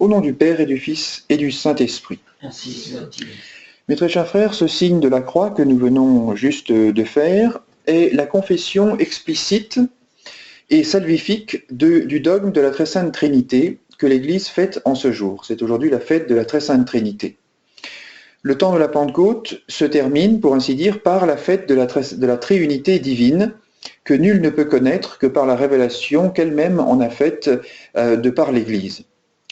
Au nom du Père et du Fils et du Saint-Esprit. Ainsi soit-il. Mes très chers frères, ce signe de la croix que nous venons juste de faire est la confession explicite et salvifique du dogme de la Très Sainte Trinité que l'Église fête en ce jour. C'est aujourd'hui la fête de la Très Sainte Trinité. Le temps de la Pentecôte se termine, pour ainsi dire, par la fête de la Triunité divine, que nul ne peut connaître que par la révélation qu'elle-même en a faite de par l'Église.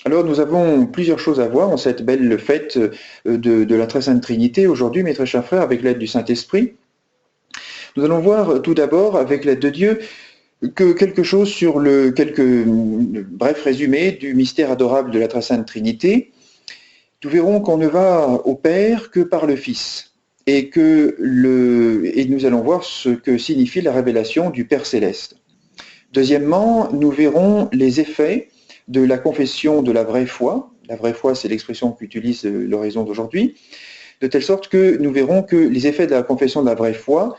Alors nous avons plusieurs choses à voir en cette belle fête de la Très Sainte Trinité aujourd'hui, mes très chers frères, avec l'aide du Saint-Esprit. Nous allons voir tout d'abord, avec l'aide de Dieu, que quelque chose sur quelques brefs résumés du mystère adorable de la Très Sainte Trinité. Nous verrons qu'on ne va au Père que par le Fils, et nous allons voir ce que signifie la révélation du Père Céleste. Deuxièmement, nous verrons les effets de la confession de la vraie foi. La vraie foi, c'est l'expression qu'utilise l'Horizon d'aujourd'hui, de telle sorte que nous verrons que les effets de la confession de la vraie foi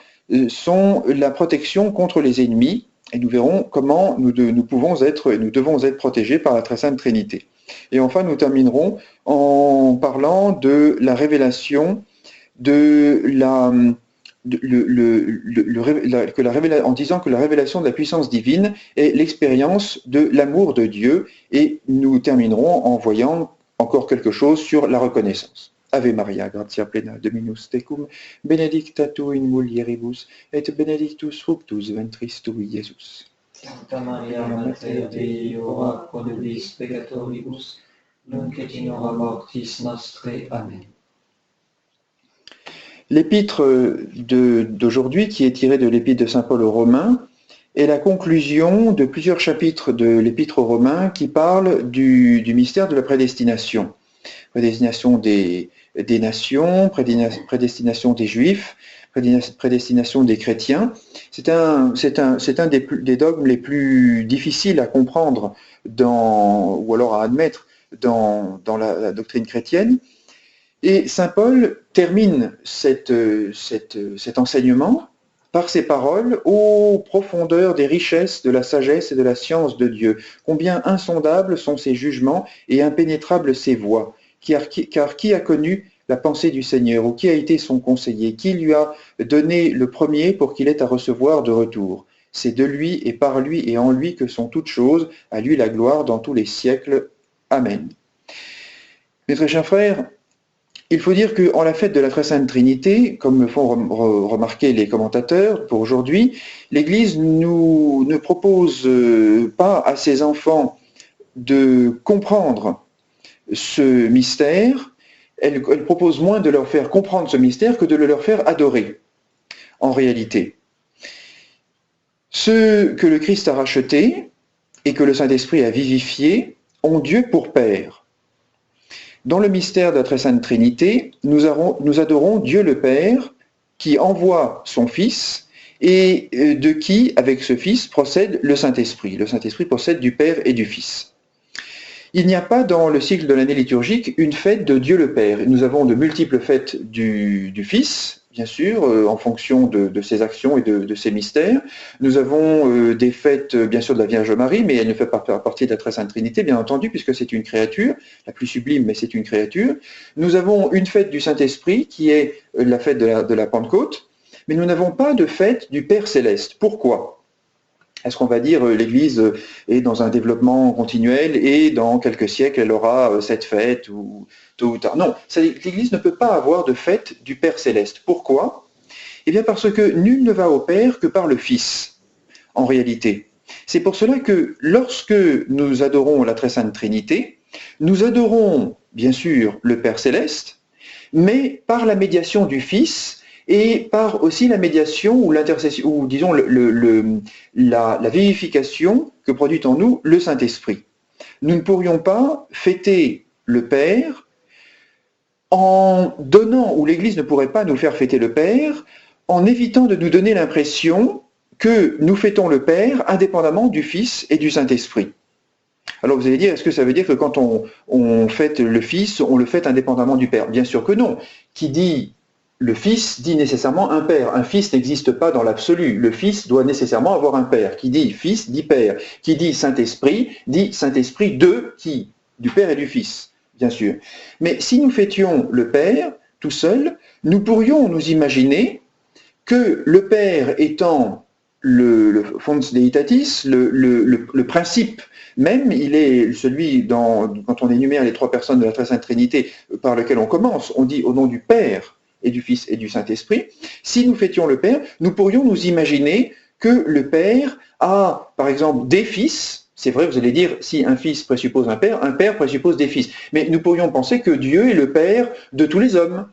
sont la protection contre les ennemis, et nous verrons comment nous devons être protégés par la Très Sainte Trinité. Et enfin, nous terminerons en parlant de la révélation en disant que la révélation de la puissance divine est l'expérience de l'amour de Dieu, et nous terminerons en voyant encore quelque chose sur la reconnaissance. Ave Maria, gratia plena, Dominus tecum, benedicta tu in mulieribus, et benedictus fructus ventris tui, Iesus. Sancta Maria, Mater Dei, ora pro nobis peccatoribus, nunc et in hora mortis nostrae. Amen. L'épître d'aujourd'hui, qui est tirée de l'épître de saint Paul aux Romains, est la conclusion de plusieurs chapitres de l'épître aux Romains qui parlent du mystère de la prédestination. Prédestination des nations, prédestination des Juifs, prédestination des chrétiens. C'est un des dogmes les plus difficiles à comprendre ou alors à admettre dans la doctrine chrétienne. Et saint Paul termine cet enseignement par ces paroles aux profondeurs des richesses de la sagesse et de la science de Dieu. Combien insondables sont ses jugements et impénétrables ses voies. Car qui a connu la pensée du Seigneur, ou qui a été son conseiller, qui lui a donné le premier pour qu'il ait à recevoir de retour? C'est de lui et par lui et en lui que sont toutes choses, à lui la gloire dans tous les siècles. Amen. Mes très chers frères, il faut dire qu'en la fête de la Très Sainte Trinité, comme me font remarquer les commentateurs pour aujourd'hui, l'Église ne propose pas à ses enfants de comprendre ce mystère. Elle propose moins de leur faire comprendre ce mystère que de le leur faire adorer, en réalité. Ceux que le Christ a rachetés et que le Saint-Esprit a vivifiés ont Dieu pour Père. Dans le mystère de la Très Sainte Trinité, nous adorons Dieu le Père qui envoie son Fils et de qui, avec ce Fils, procède le Saint-Esprit. Le Saint-Esprit procède du Père et du Fils. Il n'y a pas dans le cycle de l'année liturgique une fête de Dieu le Père. Nous avons de multiples fêtes du Fils, bien sûr, en fonction de ses actions et de ses mystères. Nous avons des fêtes, bien sûr, de la Vierge Marie, mais elle ne fait pas partie de la Très Sainte Trinité, bien entendu, puisque c'est une créature, la plus sublime, mais c'est une créature. Nous avons une fête du Saint-Esprit, qui est la fête de la Pentecôte, mais nous n'avons pas de fête du Père Céleste. Pourquoi ? Est-ce qu'on va dire l'Église est dans un développement continuel et dans quelques siècles elle aura cette fête ou tôt ou tard? Non, l'Église ne peut pas avoir de fête du Père Céleste. Pourquoi? Eh bien parce que nul ne va au Père que par le Fils, en réalité. C'est pour cela que lorsque nous adorons la Très Sainte Trinité, nous adorons bien sûr le Père Céleste, mais par la médiation du Fils, et par aussi la médiation ou l'intercession, ou disons la vivification que produit en nous le Saint-Esprit. Nous ne pourrions pas fêter le Père en donnant, ou l'Église ne pourrait pas nous faire fêter le Père, en évitant de nous donner l'impression que nous fêtons le Père indépendamment du Fils et du Saint-Esprit. Alors vous allez dire, est-ce que ça veut dire que quand on fête le Fils, on le fête indépendamment du Père? Bien sûr que non. Qui dit le Fils dit nécessairement un Père. Un Fils n'existe pas dans l'absolu. Le Fils doit nécessairement avoir un Père. Qui dit Fils dit Père. Qui dit Saint-Esprit de qui? du Père et du Fils, bien sûr. Mais si nous fêtions le Père tout seul, nous pourrions nous imaginer que le Père étant le fons deitatis, le principe même, il est celui, quand on énumère les trois personnes de la Très Sainte Trinité par lequel on commence, on dit au nom du Père et du Fils et du Saint-Esprit. Si nous fêtions le Père, nous pourrions nous imaginer que le Père a, par exemple, des fils. C'est vrai, vous allez dire, si un fils présuppose un père présuppose des fils. Mais nous pourrions penser que Dieu est le Père de tous les hommes,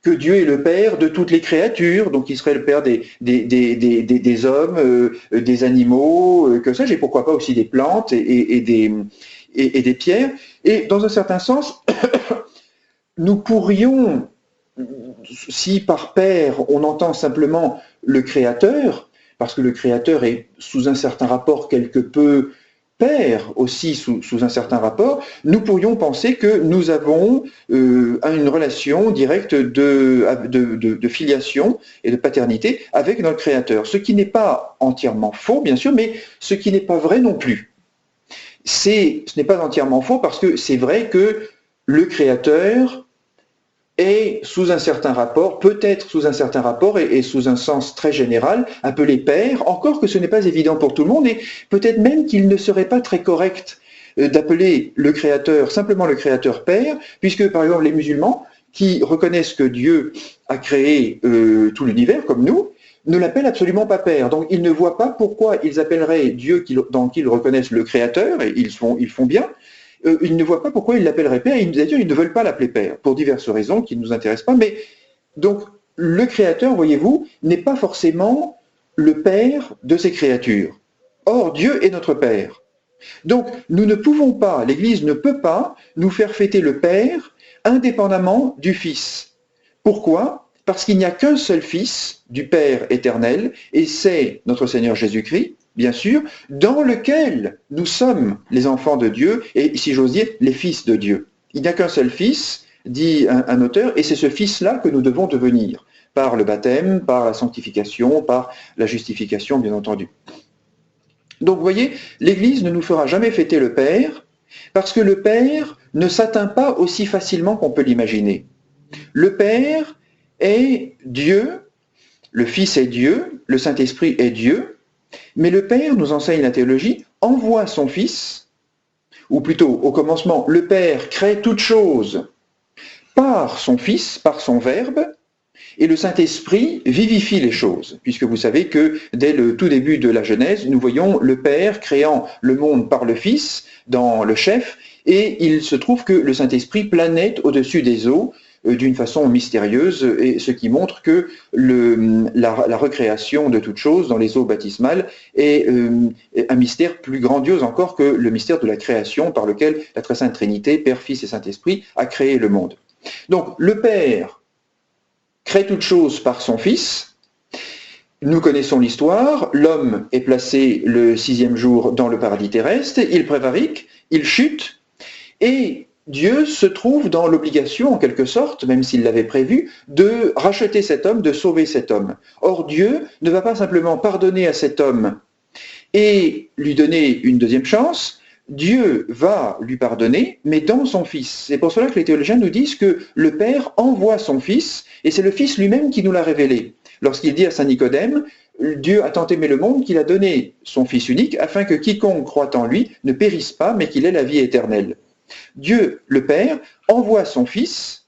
que Dieu est le Père de toutes les créatures, donc il serait le Père des hommes, des animaux, que sais-je, et pourquoi pas aussi des plantes et des pierres. Et dans un certain sens, nous pourrions, si par Père on entend simplement le Créateur, parce que le Créateur est sous un certain rapport quelque peu Père aussi sous un certain rapport, nous pourrions penser que nous avons une relation directe de filiation et de paternité avec notre Créateur. Ce qui n'est pas entièrement faux, bien sûr, mais ce qui n'est pas vrai non plus. Ce n'est pas entièrement faux parce que c'est vrai que le Créateur est sous un certain rapport, peut-être sous un certain rapport et sous un sens très général, appelé Père, encore que ce n'est pas évident pour tout le monde, et peut-être même qu'il ne serait pas très correct d'appeler le Créateur, simplement le Créateur Père, puisque par exemple les musulmans, qui reconnaissent que Dieu a créé tout l'univers comme nous, ne l'appellent absolument pas Père. Donc ils ne voient pas pourquoi ils appelleraient Dieu dans qui ils reconnaissent le Créateur, et ils font bien, ils ne voient pas pourquoi ils l'appelleraient Père, et d'ailleurs ils ne veulent pas l'appeler Père, pour diverses raisons qui ne nous intéressent pas, mais donc le Créateur, voyez-vous, n'est pas forcément le Père de ses créatures. Or, Dieu est notre Père. Donc, nous ne pouvons pas, l'Église ne peut pas nous faire fêter le Père indépendamment du Fils. Pourquoi ? Parce qu'il n'y a qu'un seul Fils du Père éternel, et c'est notre Seigneur Jésus-Christ, bien sûr, dans lequel nous sommes les enfants de Dieu, et si j'ose dire, les fils de Dieu. Il n'y a qu'un seul Fils, dit un auteur, et c'est ce Fils-là que nous devons devenir, par le baptême, par la sanctification, par la justification, bien entendu. Donc, vous voyez, l'Église ne nous fera jamais fêter le Père, parce que le Père ne s'atteint pas aussi facilement qu'on peut l'imaginer. Le Père est Dieu, le Fils est Dieu, le Saint-Esprit est Dieu, mais le Père, nous enseigne la théologie, envoie son Fils, ou plutôt au commencement, le Père crée toute chose par son Fils, par son Verbe, et le Saint-Esprit vivifie les choses, puisque vous savez que dès le tout début de la Genèse, nous voyons le Père créant le monde par le Fils, dans le chef, et il se trouve que le Saint-Esprit planète au-dessus des eaux, d'une façon mystérieuse, et ce qui montre que la recréation de toute chose dans les eaux baptismales est un mystère plus grandiose encore que le mystère de la création par lequel la Très Sainte Trinité, Père, Fils et Saint-Esprit, a créé le monde. Donc le Père crée toute chose par son Fils. Nous connaissons l'histoire, l'homme est placé le 6e jour dans le paradis terrestre, il prévarique, il chute, et Dieu se trouve dans l'obligation, en quelque sorte, même s'il l'avait prévu, de racheter cet homme, de sauver cet homme. Or, Dieu ne va pas simplement pardonner à cet homme et lui donner une deuxième chance, Dieu va lui pardonner, mais dans son Fils. C'est pour cela que les théologiens nous disent que le Père envoie son Fils, et c'est le Fils lui-même qui nous l'a révélé. Lorsqu'il dit à saint Nicodème, Dieu a tant aimé le monde qu'il a donné son Fils unique, afin que quiconque croit en lui ne périsse pas, mais qu'il ait la vie éternelle. Dieu, le Père, envoie son Fils,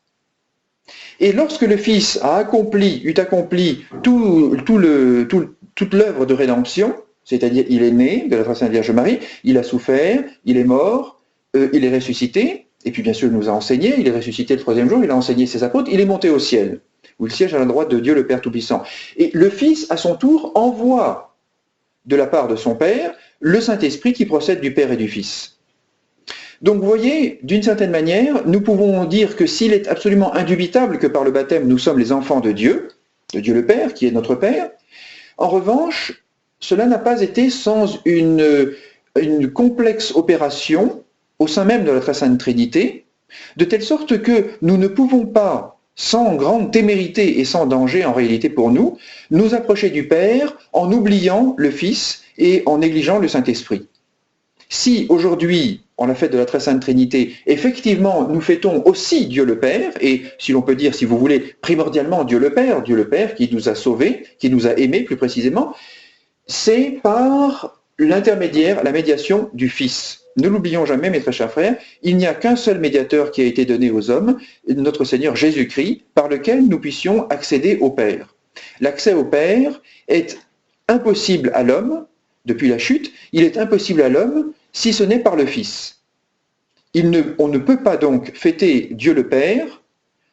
et lorsque le Fils eut accompli toute l'œuvre de rédemption, c'est-à-dire il est né de la Très Sainte Vierge Marie, il a souffert, il est mort, il est ressuscité, et puis bien sûr il nous a enseigné, il est ressuscité le 3e jour, il a enseigné ses apôtres, il est monté au ciel, où il siège à la droite de Dieu le Père Tout-Puissant. Et le Fils, à son tour, envoie de la part de son Père le Saint-Esprit qui procède du Père et du Fils. Donc vous voyez, d'une certaine manière, nous pouvons dire que s'il est absolument indubitable que par le baptême nous sommes les enfants de Dieu le Père, qui est notre Père, en revanche, cela n'a pas été sans une complexe opération au sein même de la Très Sainte Trinité, de telle sorte que nous ne pouvons pas, sans grande témérité et sans danger en réalité pour nous, nous approcher du Père en oubliant le Fils et en négligeant le Saint-Esprit. Si aujourd'hui, en la fête de la Très Sainte Trinité, effectivement, nous fêtons aussi Dieu le Père, et si l'on peut dire, si vous voulez, primordialement Dieu le Père qui nous a sauvés, qui nous a aimés plus précisément, c'est par l'intermédiaire, la médiation du Fils. Ne l'oublions jamais, mes très chers frères, il n'y a qu'un seul médiateur qui a été donné aux hommes, notre Seigneur Jésus-Christ, par lequel nous puissions accéder au Père. L'accès au Père est impossible à l'homme, depuis la chute, il est impossible à l'homme si ce n'est par le Fils. On ne peut pas donc fêter Dieu le Père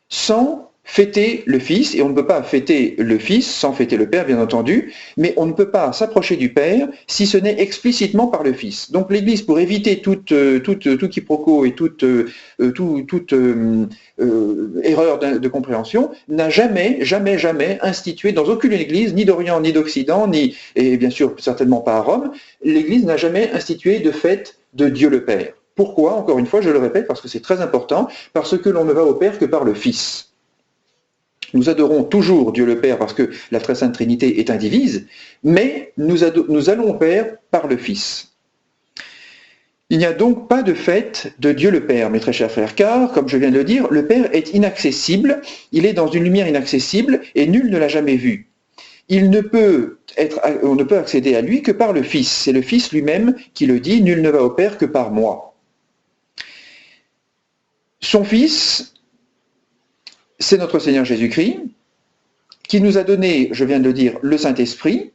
sans fêter le Fils, et on ne peut pas fêter le Fils sans fêter le Père, bien entendu, mais on ne peut pas s'approcher du Père si ce n'est explicitement par le Fils. Donc l'Église, pour éviter tout quiproquo et toute erreur de compréhension, n'a jamais institué dans aucune Église, ni d'Orient, ni d'Occident, et bien sûr certainement pas à Rome, l'Église n'a jamais institué de fête de Dieu le Père. Pourquoi? Encore une fois, je le répète, parce que c'est très important, parce que l'on ne va au Père que par le Fils. Nous adorons toujours Dieu le Père parce que la Très Sainte Trinité est indivise, mais nous allons au Père par le Fils. Il n'y a donc pas de fête de Dieu le Père, mes très chers frères, car, comme je viens de le dire, le Père est inaccessible, il est dans une lumière inaccessible et nul ne l'a jamais vu. On ne peut accéder à lui que par le Fils. C'est le Fils lui-même qui le dit, nul ne va au Père que par moi. Son Fils, c'est notre Seigneur Jésus-Christ, qui nous a donné, je viens de le dire, le Saint-Esprit,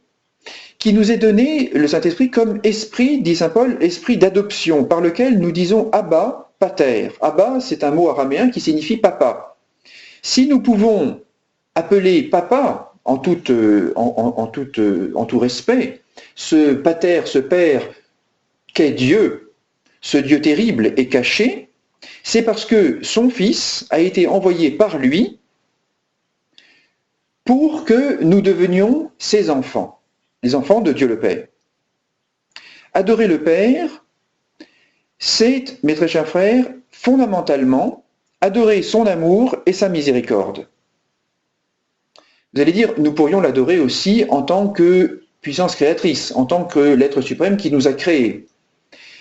qui nous est donné le Saint-Esprit comme esprit, dit saint Paul, esprit d'adoption, par lequel nous disons Abba, Pater. Abba, c'est un mot araméen qui signifie papa. Si nous pouvons appeler papa, en tout respect, ce Pater, ce Père qu'est Dieu, ce Dieu terrible et caché, c'est parce que son Fils a été envoyé par lui pour que nous devenions ses enfants, les enfants de Dieu le Père. Adorer le Père, c'est, mes très chers frères, fondamentalement, adorer son amour et sa miséricorde. Vous allez dire, nous pourrions l'adorer aussi en tant que puissance créatrice, en tant que l'être suprême qui nous a créés.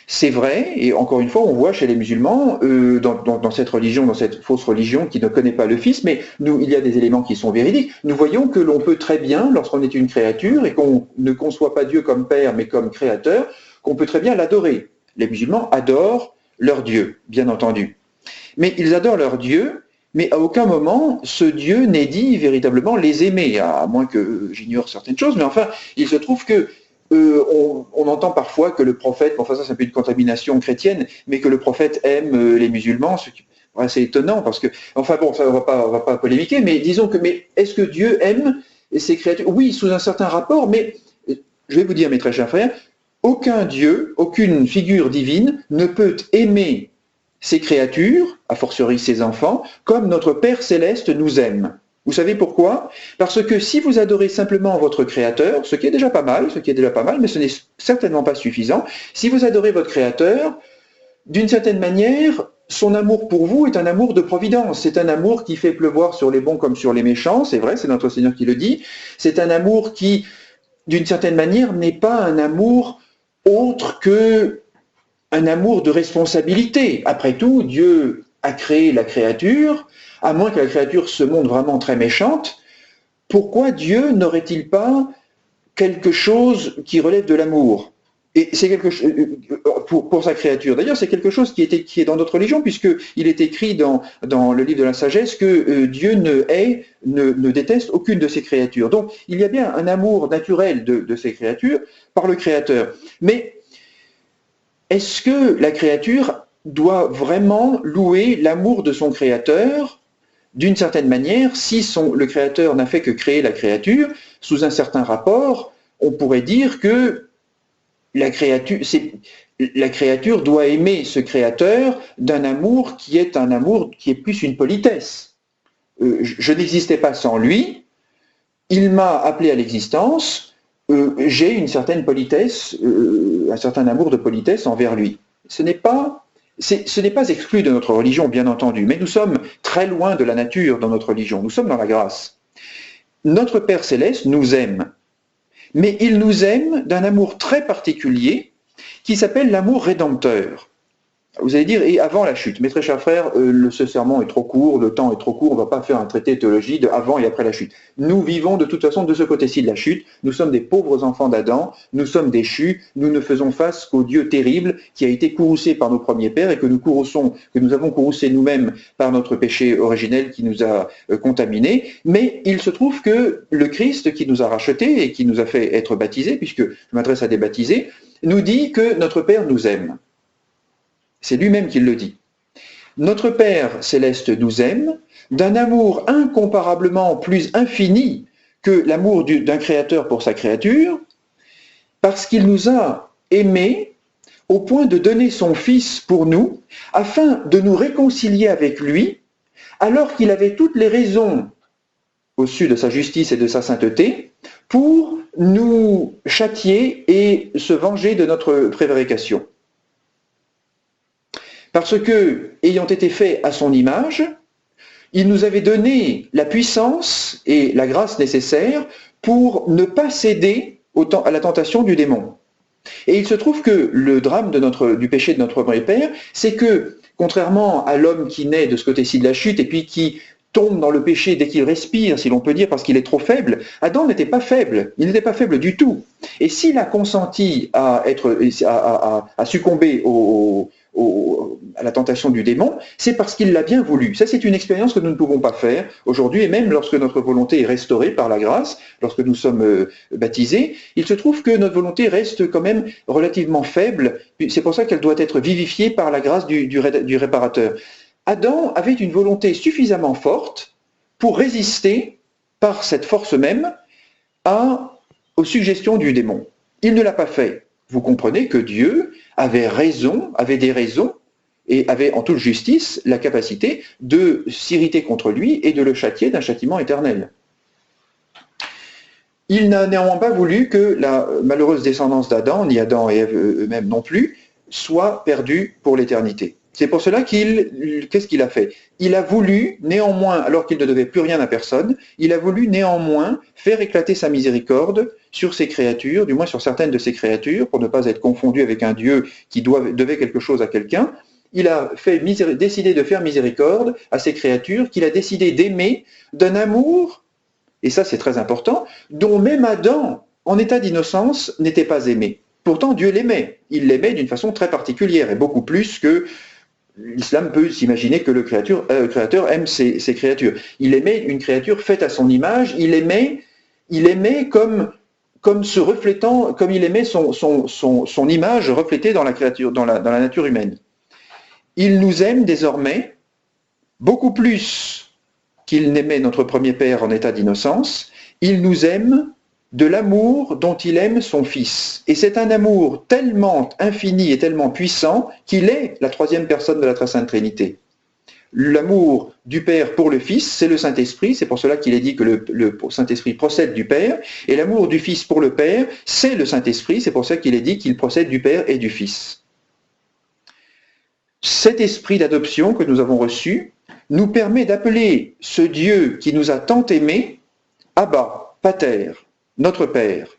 C'est vrai, et encore une fois, on voit chez les musulmans, dans cette religion, dans cette fausse religion qui ne connaît pas le Fils, mais il y a des éléments qui sont véridiques. Nous voyons que l'on peut très bien, lorsqu'on est une créature et qu'on ne conçoit pas Dieu comme Père, mais comme Créateur, qu'on peut très bien l'adorer. Les musulmans adorent leur Dieu, bien entendu. Mais ils adorent leur Dieu, mais à aucun moment ce Dieu n'est dit véritablement les aimer, à moins que j'ignore certaines choses, mais enfin, il se trouve que on entend parfois que le prophète, enfin ça c'est un peu une contamination chrétienne, mais que le prophète aime les musulmans, ce qui est assez étonnant parce que, enfin bon, ça on va pas polémiquer, mais disons que, mais est-ce que Dieu aime ses créatures? Oui, sous un certain rapport, mais je vais vous dire, mes très chers frères, aucun Dieu, aucune figure divine ne peut aimer ses créatures, a fortiori ses enfants, comme notre Père Céleste nous aime. Vous savez pourquoi? Parce que si vous adorez simplement votre Créateur, ce qui est déjà pas mal, mais ce n'est certainement pas suffisant, si vous adorez votre Créateur, d'une certaine manière, son amour pour vous est un amour de providence, c'est un amour qui fait pleuvoir sur les bons comme sur les méchants, c'est vrai, c'est notre Seigneur qui le dit, c'est un amour qui, d'une certaine manière, n'est pas un amour autre que un amour de responsabilité. Après tout, Dieu a créé la créature, à moins que la créature se montre vraiment très méchante, pourquoi Dieu n'aurait-il pas quelque chose qui relève de l'amour? Et c'est quelque chose pour sa créature. D'ailleurs, c'est quelque chose qui est dans notre religion, puisqu'il est écrit dans le livre de la sagesse que Dieu ne déteste aucune de ses créatures. Donc, il y a bien un amour naturel de ces créatures par le Créateur. Mais est-ce que la créature doit vraiment louer l'amour de son Créateur? D'une certaine manière, si le Créateur n'a fait que créer la créature, sous un certain rapport, on pourrait dire que la créature doit aimer ce Créateur d'un amour qui est plus une politesse. Je n'existais pas sans lui, il m'a appelé à l'existence, j'ai une certaine politesse, un certain amour de politesse envers lui. Ce n'est pas exclu de notre religion, bien entendu, mais nous sommes très loin de la nature dans notre religion, nous sommes dans la grâce. Notre Père Céleste nous aime, mais il nous aime d'un amour très particulier, qui s'appelle l'amour rédempteur. Vous allez dire, et avant la chute, mes très chers frères, ce sermon est trop court, le temps est trop court, on ne va pas faire un traité de théologie de avant et après la chute. Nous vivons de toute façon de ce côté-ci de la chute, nous sommes des pauvres enfants d'Adam, nous sommes déchus, nous ne faisons face qu'au Dieu terrible qui a été courroucé par nos premiers pères et que nous avons courroucé nous-mêmes par notre péché originel qui nous a contaminés. Mais il se trouve que le Christ qui nous a rachetés et qui nous a fait être baptisés, puisque je m'adresse à des baptisés, nous dit que notre Père nous aime. C'est lui-même qui le dit. Notre Père céleste nous aime d'un amour incomparablement plus infini que l'amour d'un créateur pour sa créature, parce qu'il nous a aimés au point de donner son Fils pour nous, afin de nous réconcilier avec lui, alors qu'il avait toutes les raisons, au su de sa justice et de sa sainteté, pour nous châtier et se venger de notre prévarication. Parce que, ayant été fait à son image, il nous avait donné la puissance et la grâce nécessaires pour ne pas céder à la tentation du démon. Et il se trouve que le drame du péché de notre premier père, c'est que, contrairement à l'homme qui naît de ce côté-ci de la chute et puis qui tombe dans le péché dès qu'il respire, si l'on peut dire, parce qu'il est trop faible, Adam n'était pas faible, il n'était pas faible du tout. Et s'il a consenti à succomber à la tentation du démon, c'est parce qu'il l'a bien voulu. Ça, c'est une expérience que nous ne pouvons pas faire aujourd'hui, et même lorsque notre volonté est restaurée par la grâce, lorsque nous sommes baptisés, il se trouve que notre volonté reste quand même relativement faible. C'est pour ça qu'elle doit être vivifiée par la grâce du réparateur. Adam avait une volonté suffisamment forte pour résister, par cette force même, aux suggestions du démon. Il ne l'a pas fait. Vous comprenez que Dieu avait des raisons, et avait en toute justice la capacité de s'irriter contre lui et de le châtier d'un châtiment éternel. Il n'a néanmoins pas voulu que la malheureuse descendance d'Adam, ni Adam et Ève eux-mêmes non plus, soit perdue pour l'éternité. C'est pour cela qu'est-ce qu'il a fait? Il a voulu néanmoins, alors qu'il ne devait plus rien à personne, il a voulu néanmoins faire éclater sa miséricorde sur ses créatures, du moins sur certaines de ses créatures, pour ne pas être confondu avec un Dieu qui devait quelque chose à quelqu'un. Il a décidé de faire miséricorde à ses créatures, qu'il a décidé d'aimer d'un amour, et ça c'est très important, dont même Adam, en état d'innocence, n'était pas aimé. Pourtant Dieu l'aimait. Il l'aimait d'une façon très particulière, et beaucoup plus que l'islam peut s'imaginer que le créateur aime ses créatures. Il aimait une créature faite à son image, il aimait comme se reflétant, comme il aimait son image reflétée dans la créature, dans la nature humaine. Il nous aime désormais beaucoup plus qu'il n'aimait notre premier père en état d'innocence. Il nous aime de l'amour dont il aime son Fils. Et c'est un amour tellement infini et tellement puissant qu'il est la troisième personne de la très sainte Trinité. L'amour du Père pour le Fils, c'est le Saint-Esprit, c'est pour cela qu'il est dit que le Saint-Esprit procède du Père, et l'amour du Fils pour le Père, c'est le Saint-Esprit, c'est pour ça qu'il est dit qu'il procède du Père et du Fils. Cet esprit d'adoption que nous avons reçu nous permet d'appeler ce Dieu qui nous a tant aimés, Abba, Pater, notre Père.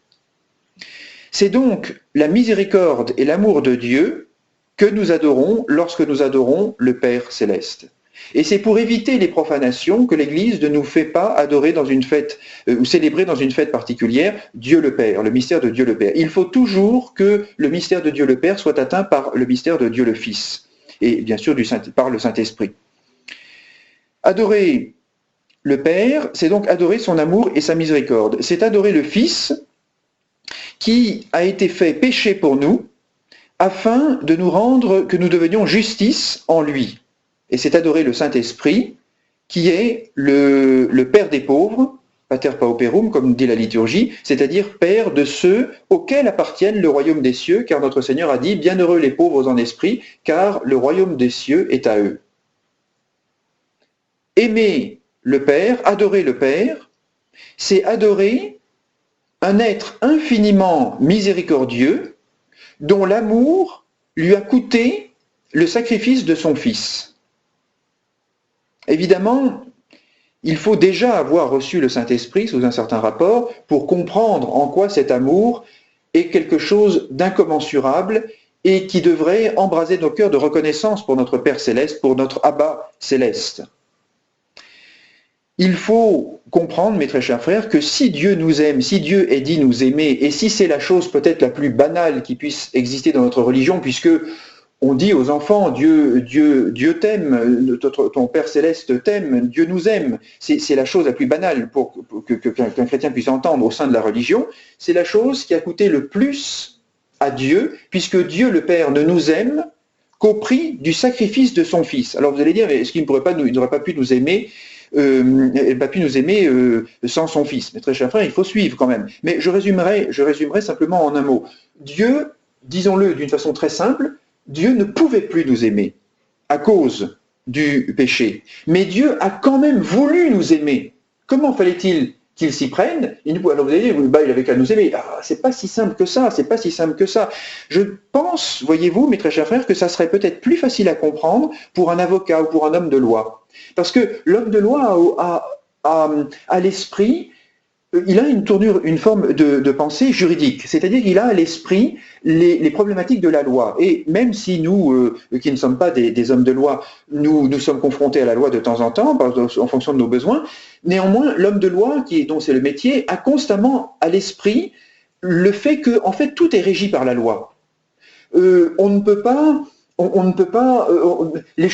C'est donc la miséricorde et l'amour de Dieu que nous adorons lorsque nous adorons le Père céleste. Et c'est pour éviter les profanations que l'Église ne nous fait pas adorer dans une fête ou célébrer dans une fête particulière Dieu le Père, le mystère de Dieu le Père. Il faut toujours que le mystère de Dieu le Père soit atteint par le mystère de Dieu le Fils et bien sûr par le Saint-Esprit. Adorer le Père, c'est donc adorer son amour et sa miséricorde. C'est adorer le Fils qui a été fait péché pour nous afin de nous rendre que nous devenions justice en lui. Et c'est adorer le Saint-Esprit qui est le Père des pauvres, Pater Pauperum, comme dit la liturgie, c'est-à-dire Père de ceux auxquels appartiennent le royaume des cieux, car notre Seigneur a dit « Bienheureux les pauvres en esprit, car le royaume des cieux est à eux ». Aimer le Père, adorer le Père, c'est adorer un être infiniment miséricordieux dont l'amour lui a coûté le sacrifice de son Fils. Évidemment, il faut déjà avoir reçu le Saint-Esprit sous un certain rapport pour comprendre en quoi cet amour est quelque chose d'incommensurable et qui devrait embraser nos cœurs de reconnaissance pour notre Père céleste, pour notre Abba céleste. Il faut comprendre, mes très chers frères, que si Dieu nous aime, si Dieu est dit nous aimer, et si c'est la chose peut-être la plus banale qui puisse exister dans notre religion, puisque on dit aux enfants, Dieu t'aime, ton Père céleste t'aime, Dieu nous aime. C'est la chose la plus banale qu'un chrétien puisse entendre au sein de la religion. C'est la chose qui a coûté le plus à Dieu, puisque Dieu le Père ne nous aime qu'au prix du sacrifice de son Fils. Alors vous allez dire, mais est-ce qu'il n'aurait pas pu nous aimer sans son Fils? Mais très chers frères, il faut suivre quand même. Mais je résumerai simplement en un mot. Dieu, disons-le d'une façon très simple, Dieu ne pouvait plus nous aimer à cause du péché. Mais Dieu a quand même voulu nous aimer. Comment fallait-il qu'il s'y prenne? Alors vous allez dire, il avait qu'à nous aimer. C'est pas si simple que ça, c'est pas si simple que ça. Je pense, voyez-vous, mes très chers frères, que ça serait peut-être plus facile à comprendre pour un avocat ou pour un homme de loi. Parce que l'homme de loi a l'esprit, il a une forme de pensée juridique, c'est-à-dire qu'il a à l'esprit les problématiques de la loi. Et même si nous, qui ne sommes pas des hommes de loi, nous sommes confrontés à la loi de temps en temps, en fonction de nos besoins, néanmoins, l'homme de loi, dont c'est le métier, a constamment à l'esprit le fait que, en fait, tout est régi par la loi. On ne peut pas... les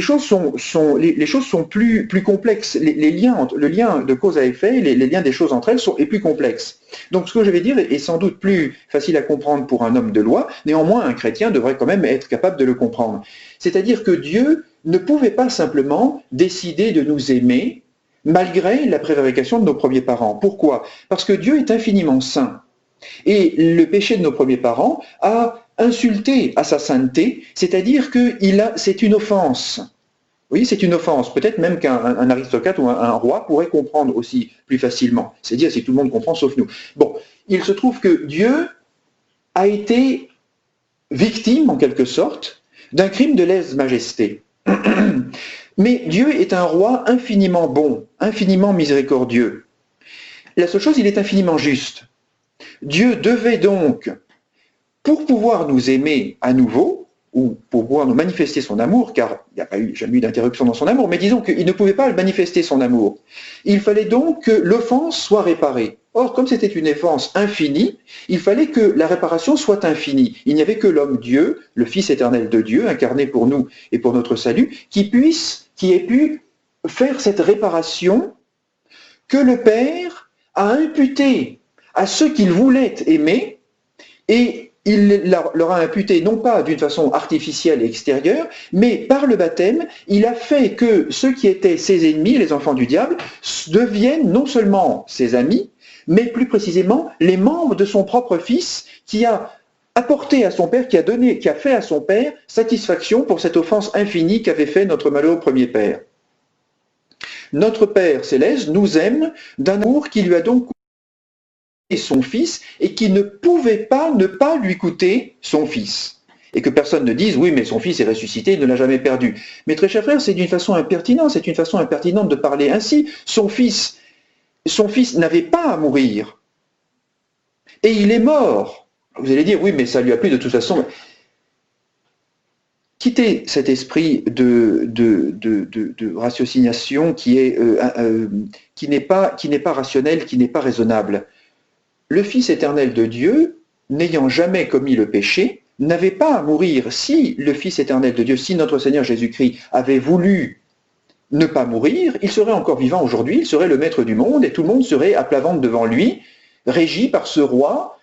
choses sont plus complexes. Le lien de cause à effet, les liens des choses entre elles est plus complexe. Donc ce que je vais dire est sans doute plus facile à comprendre pour un homme de loi, néanmoins un chrétien devrait quand même être capable de le comprendre. C'est-à-dire que Dieu ne pouvait pas simplement décider de nous aimer malgré la prévarication de nos premiers parents. Pourquoi? Parce que Dieu est infiniment saint. Et le péché de nos premiers parents a insulté à sa sainteté, c'est-à-dire que c'est une offense. Oui, c'est une offense. Peut-être même qu'un aristocrate ou un roi pourrait comprendre aussi plus facilement. C'est-à-dire si tout le monde comprend sauf nous. Bon, il se trouve que Dieu a été victime, en quelque sorte, d'un crime de lèse-majesté. Mais Dieu est un roi infiniment bon, infiniment miséricordieux. La seule chose, il est infiniment juste. Dieu devait donc, pour pouvoir nous aimer à nouveau, ou pour pouvoir nous manifester son amour, car il n'y a jamais eu d'interruption dans son amour, mais disons qu'il ne pouvait pas manifester son amour. Il fallait donc que l'offense soit réparée. Or, comme c'était une offense infinie, il fallait que la réparation soit infinie. Il n'y avait que l'homme Dieu, le Fils éternel de Dieu, incarné pour nous et pour notre salut, qui ait pu faire cette réparation que le Père a imputée à ceux qu'il voulait aimer, et il leur a imputé non pas d'une façon artificielle et extérieure, mais par le baptême, il a fait que ceux qui étaient ses ennemis, les enfants du diable, deviennent non seulement ses amis, mais plus précisément les membres de son propre Fils, qui a apporté à son Père, qui a fait à son Père satisfaction pour cette offense infinie qu'avait fait notre malheureux premier Père. Notre Père céleste nous aime d'un amour qui lui a donc son Fils et qui ne pouvait pas ne pas lui coûter son Fils. Et que personne ne dise, oui, mais son Fils est ressuscité, il ne l'a jamais perdu. Mais très chers frères, c'est une façon impertinente de parler ainsi. Son Fils n'avait pas à mourir. Et il est mort. Vous allez dire, oui, mais ça lui a plu de toute façon. Quittez cet esprit de ratiocination qui n'est pas rationnel, qui n'est pas raisonnable. Le Fils éternel de Dieu, n'ayant jamais commis le péché, n'avait pas à mourir. Si le Fils éternel de Dieu, si notre Seigneur Jésus-Christ avait voulu ne pas mourir, il serait encore vivant aujourd'hui, il serait le maître du monde et tout le monde serait à plat ventre devant lui, régi par ce roi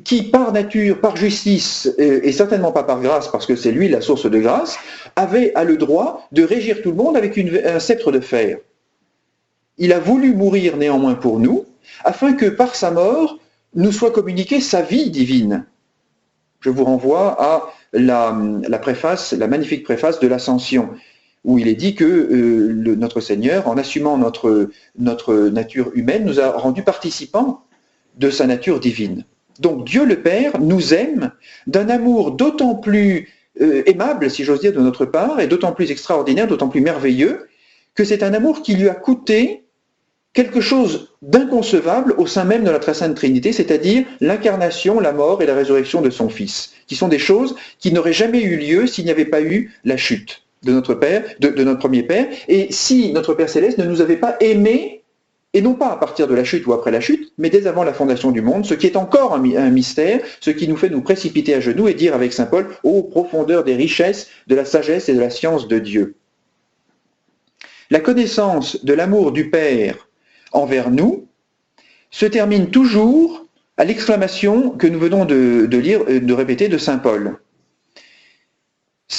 qui, par nature, par justice, et certainement pas par grâce, parce que c'est lui la source de grâce, a le droit de régir tout le monde avec un sceptre de fer. Il a voulu mourir néanmoins pour nous, afin que par sa mort, nous soit communiquée sa vie divine. Je vous renvoie à la magnifique préface de l'Ascension, où il est dit que notre Seigneur, en assumant notre nature humaine, nous a rendus participants de sa nature divine. Donc Dieu le Père nous aime d'un amour d'autant plus aimable, si j'ose dire, de notre part, et d'autant plus extraordinaire, d'autant plus merveilleux, que c'est un amour qui lui a coûté quelque chose d'inconcevable au sein même de la très sainte Trinité, c'est-à-dire l'incarnation, la mort et la résurrection de son Fils, qui sont des choses qui n'auraient jamais eu lieu s'il n'y avait pas eu la chute de notre Père, de notre premier Père, et si notre Père Céleste ne nous avait pas aimés, et non pas à partir de la chute ou après la chute, mais dès avant la fondation du monde, ce qui est encore un mystère, ce qui nous fait nous précipiter à genoux et dire avec saint Paul, ô profondeur des richesses, de la sagesse et de la science de Dieu. La connaissance de l'amour du Père envers nous se termine toujours à l'exclamation que nous venons de répéter de saint Paul.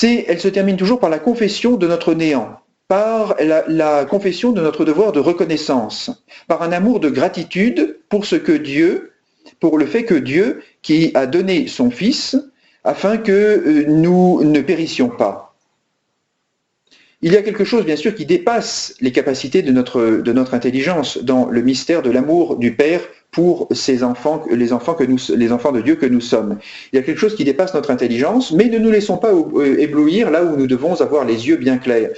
Elle se termine toujours par la confession de notre néant, par la confession de notre devoir de reconnaissance, par un amour de gratitude pour le fait que Dieu, qui a donné son Fils, afin que nous ne périssions pas. Il y a quelque chose, bien sûr, qui dépasse les capacités de notre intelligence dans le mystère de l'amour du Père pour les enfants de Dieu que nous sommes. Il y a quelque chose qui dépasse notre intelligence, mais ne nous laissons pas éblouir là où nous devons avoir les yeux bien clairs.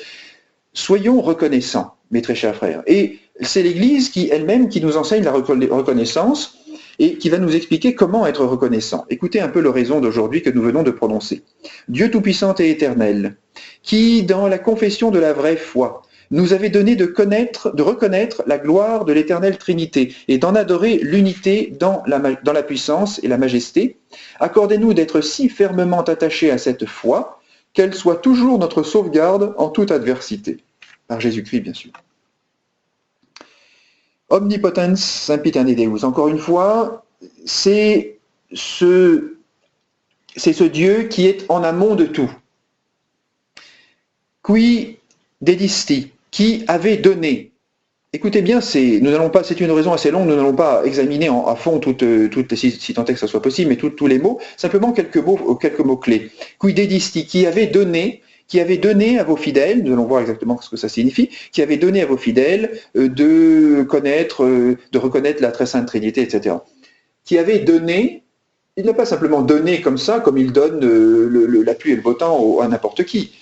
Soyons reconnaissants, mes très chers frères. Et c'est l'Église elle-même qui nous enseigne la reconnaissance et qui va nous expliquer comment être reconnaissant. Écoutez un peu l'oraison d'aujourd'hui que nous venons de prononcer. Dieu Tout-Puissant et Éternel, qui, dans la confession de la vraie foi, nous avait donné de reconnaître la gloire de l'éternelle Trinité et d'en adorer l'unité dans la puissance et la majesté, accordez-nous d'être si fermement attachés à cette foi qu'elle soit toujours notre sauvegarde en toute adversité. Par Jésus-Christ, bien sûr. Omnipotens sempiterne Deus. Encore une fois, c'est ce Dieu qui est en amont de tout. Qui dedisti, qui avait donné. Écoutez bien, c'est une oraison assez longue, nous n'allons pas examiner à fond toutes si tant est que ça soit possible, mais tous les mots, simplement quelques mots clés. Qui dedisti, qui avait donné à vos fidèles, nous allons voir exactement ce que ça signifie, qui avait donné à vos fidèles de reconnaître la très sainte Trinité, etc. Qui avait donné, il n'a pas simplement donné comme ça, comme il donne la pluie et le beau temps à n'importe qui.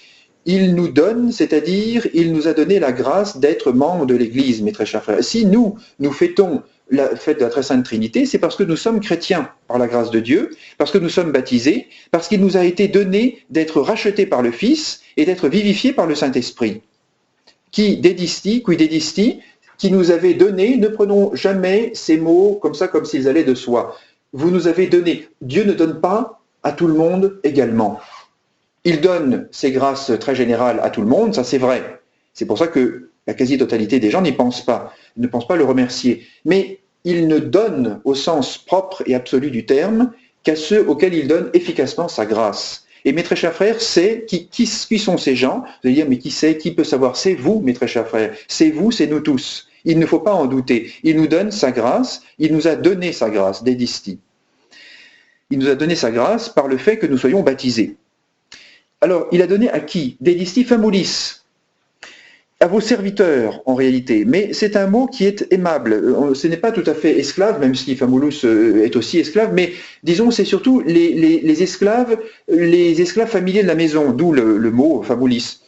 Il nous donne, c'est-à-dire, il nous a donné la grâce d'être membres de l'Église, mes très chers frères. Si nous fêtons la fête de la très sainte Trinité, c'est parce que nous sommes chrétiens par la grâce de Dieu, parce que nous sommes baptisés, parce qu'il nous a été donné d'être rachetés par le Fils et d'être vivifiés par le Saint-Esprit. Qui dedisti, qui nous avait donné, ne prenons jamais ces mots comme ça, comme s'ils allaient de soi. Vous nous avez donné. Dieu ne donne pas à tout le monde également. Il donne ses grâces très générales à tout le monde, ça c'est vrai. C'est pour ça que la quasi-totalité des gens n'y pensent pas, ne pensent pas le remercier. Mais il ne donne au sens propre et absolu du terme qu'à ceux auxquels il donne efficacement sa grâce. Et mes très chers frères, qui sont ces gens? Vous allez dire, mais qui c'est? Qui peut savoir? C'est vous, mes très chers frères. C'est vous, c'est nous tous. Il ne faut pas en douter. Il nous donne sa grâce, il nous a donné sa grâce, dedisti. Il nous a donné sa grâce par le fait que nous soyons baptisés. Alors, il a donné à qui? Dedisti famulis, à vos serviteurs en réalité, mais c'est un mot qui est aimable. Ce n'est pas tout à fait esclave, même si famulus est aussi esclave, mais disons c'est surtout les esclaves familiers de la maison, d'où le mot famulis.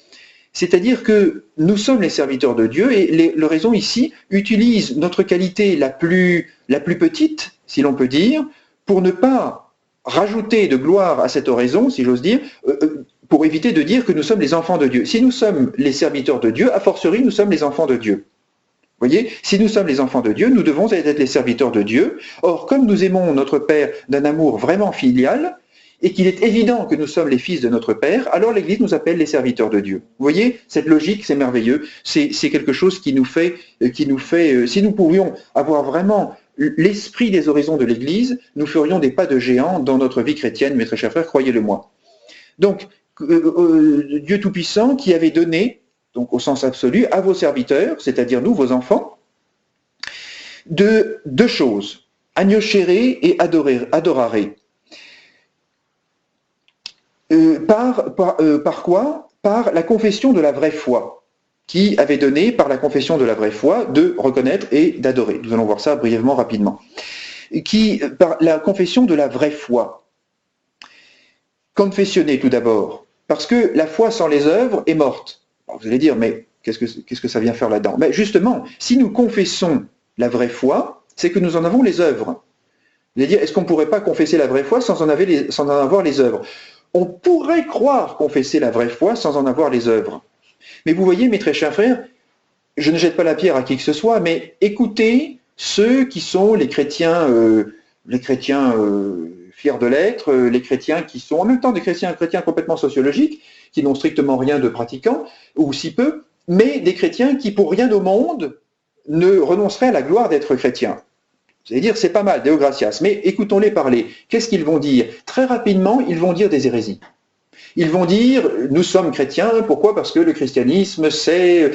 C'est-à-dire que nous sommes les serviteurs de Dieu et l'oraison ici utilise notre qualité la plus petite, si l'on peut dire, pour ne pas rajouter de gloire à cette oraison, si j'ose dire, pour éviter de dire que nous sommes les enfants de Dieu. Si nous sommes les serviteurs de Dieu, a fortiori, nous sommes les enfants de Dieu. Vous voyez, si nous sommes les enfants de Dieu, nous devons être les serviteurs de Dieu. Or, comme nous aimons notre Père d'un amour vraiment filial, et qu'il est évident que nous sommes les fils de notre Père, alors l'Église nous appelle les serviteurs de Dieu. Vous voyez, cette logique, c'est merveilleux. C'est quelque chose qui nous fait, si nous pouvions avoir vraiment l'esprit des oraisons de l'Église, nous ferions des pas de géant dans notre vie chrétienne, mes très chers frères, croyez-le moi. Donc, Dieu Tout-Puissant qui avait donné, donc au sens absolu, à vos serviteurs, c'est-à-dire nous, vos enfants, deux choses, agnoscere et adorare. Par quoi? Par la confession de la vraie foi, qui avait donné, par la confession de la vraie foi, de reconnaître et d'adorer. Nous allons voir ça brièvement, rapidement. Par la confession de la vraie foi. Confessionner tout d'abord. Parce que la foi sans les œuvres est morte. Alors vous allez dire, mais qu'est-ce que ça vient faire là-dedans? Mais justement, si nous confessons la vraie foi, c'est que nous en avons les œuvres. C'est-à-dire, est-ce qu'on ne pourrait pas confesser la vraie foi sans en avoir les œuvres? On pourrait croire confesser la vraie foi sans en avoir les œuvres. Mais vous voyez, mes très chers frères, je ne jette pas la pierre à qui que ce soit, mais écoutez ceux qui sont les chrétiens fiers de l'être, les chrétiens qui sont en même temps des chrétiens complètement sociologiques, qui n'ont strictement rien de pratiquant, ou si peu, mais des chrétiens qui, pour rien au monde, ne renonceraient à la gloire d'être chrétiens. Vous allez dire, c'est pas mal, Deo gratias, mais écoutons-les parler. Qu'est-ce qu'ils vont dire? Très rapidement, ils vont dire des hérésies. Ils vont dire, nous sommes chrétiens, pourquoi? Parce que le christianisme, c'est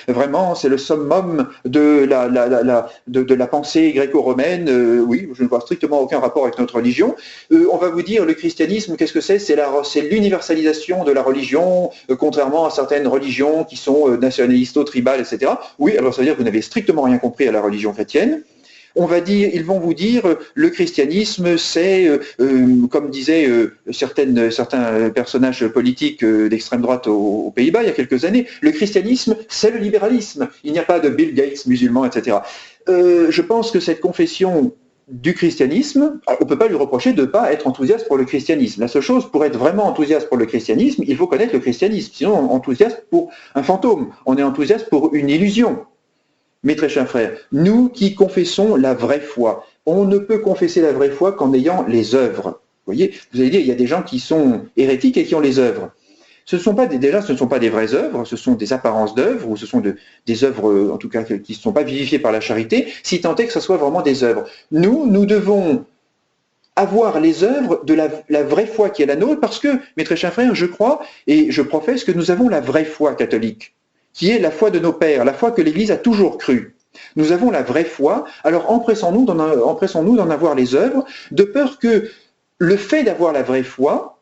vraiment, c'est le summum de la pensée gréco-romaine. Oui, je ne vois strictement aucun rapport avec notre religion. On va vous dire, le christianisme, qu'est-ce que c'est? C'est l'universalisation de la religion, contrairement à certaines religions qui sont nationalisto-tribales, etc. Oui, alors ça veut dire que vous n'avez strictement rien compris à la religion chrétienne. Ils vont vous dire, le christianisme, c'est, comme disaient certains personnages politiques d'extrême droite aux Pays-Bas il y a quelques années, le christianisme, c'est le libéralisme. Il n'y a pas de Bill Gates musulman, etc. Je pense que cette confession du christianisme, on ne peut pas lui reprocher de ne pas être enthousiaste pour le christianisme. La seule chose, pour être vraiment enthousiaste pour le christianisme, il faut connaître le christianisme. Sinon, on est enthousiaste pour un fantôme, on est enthousiaste pour une illusion. Mes très chers frères, nous qui confessons la vraie foi, on ne peut confesser la vraie foi qu'en ayant les œuvres. Vous voyez, vous allez dire, il y a des gens qui sont hérétiques et qui ont les œuvres. Ce ne sont pas des vraies œuvres, ce sont des apparences d'œuvres, ou ce sont des œuvres, en tout cas, qui ne sont pas vivifiées par la charité, si tant est que ce soit vraiment des œuvres. Nous devons avoir les œuvres de la vraie foi qui est la nôtre, parce que, mes très chers frères, je crois et je professe que nous avons la vraie foi catholique, qui est la foi de nos pères, la foi que l'Église a toujours crue. Nous avons la vraie foi, alors empressons-nous d'en avoir les œuvres, de peur que le fait d'avoir la vraie foi,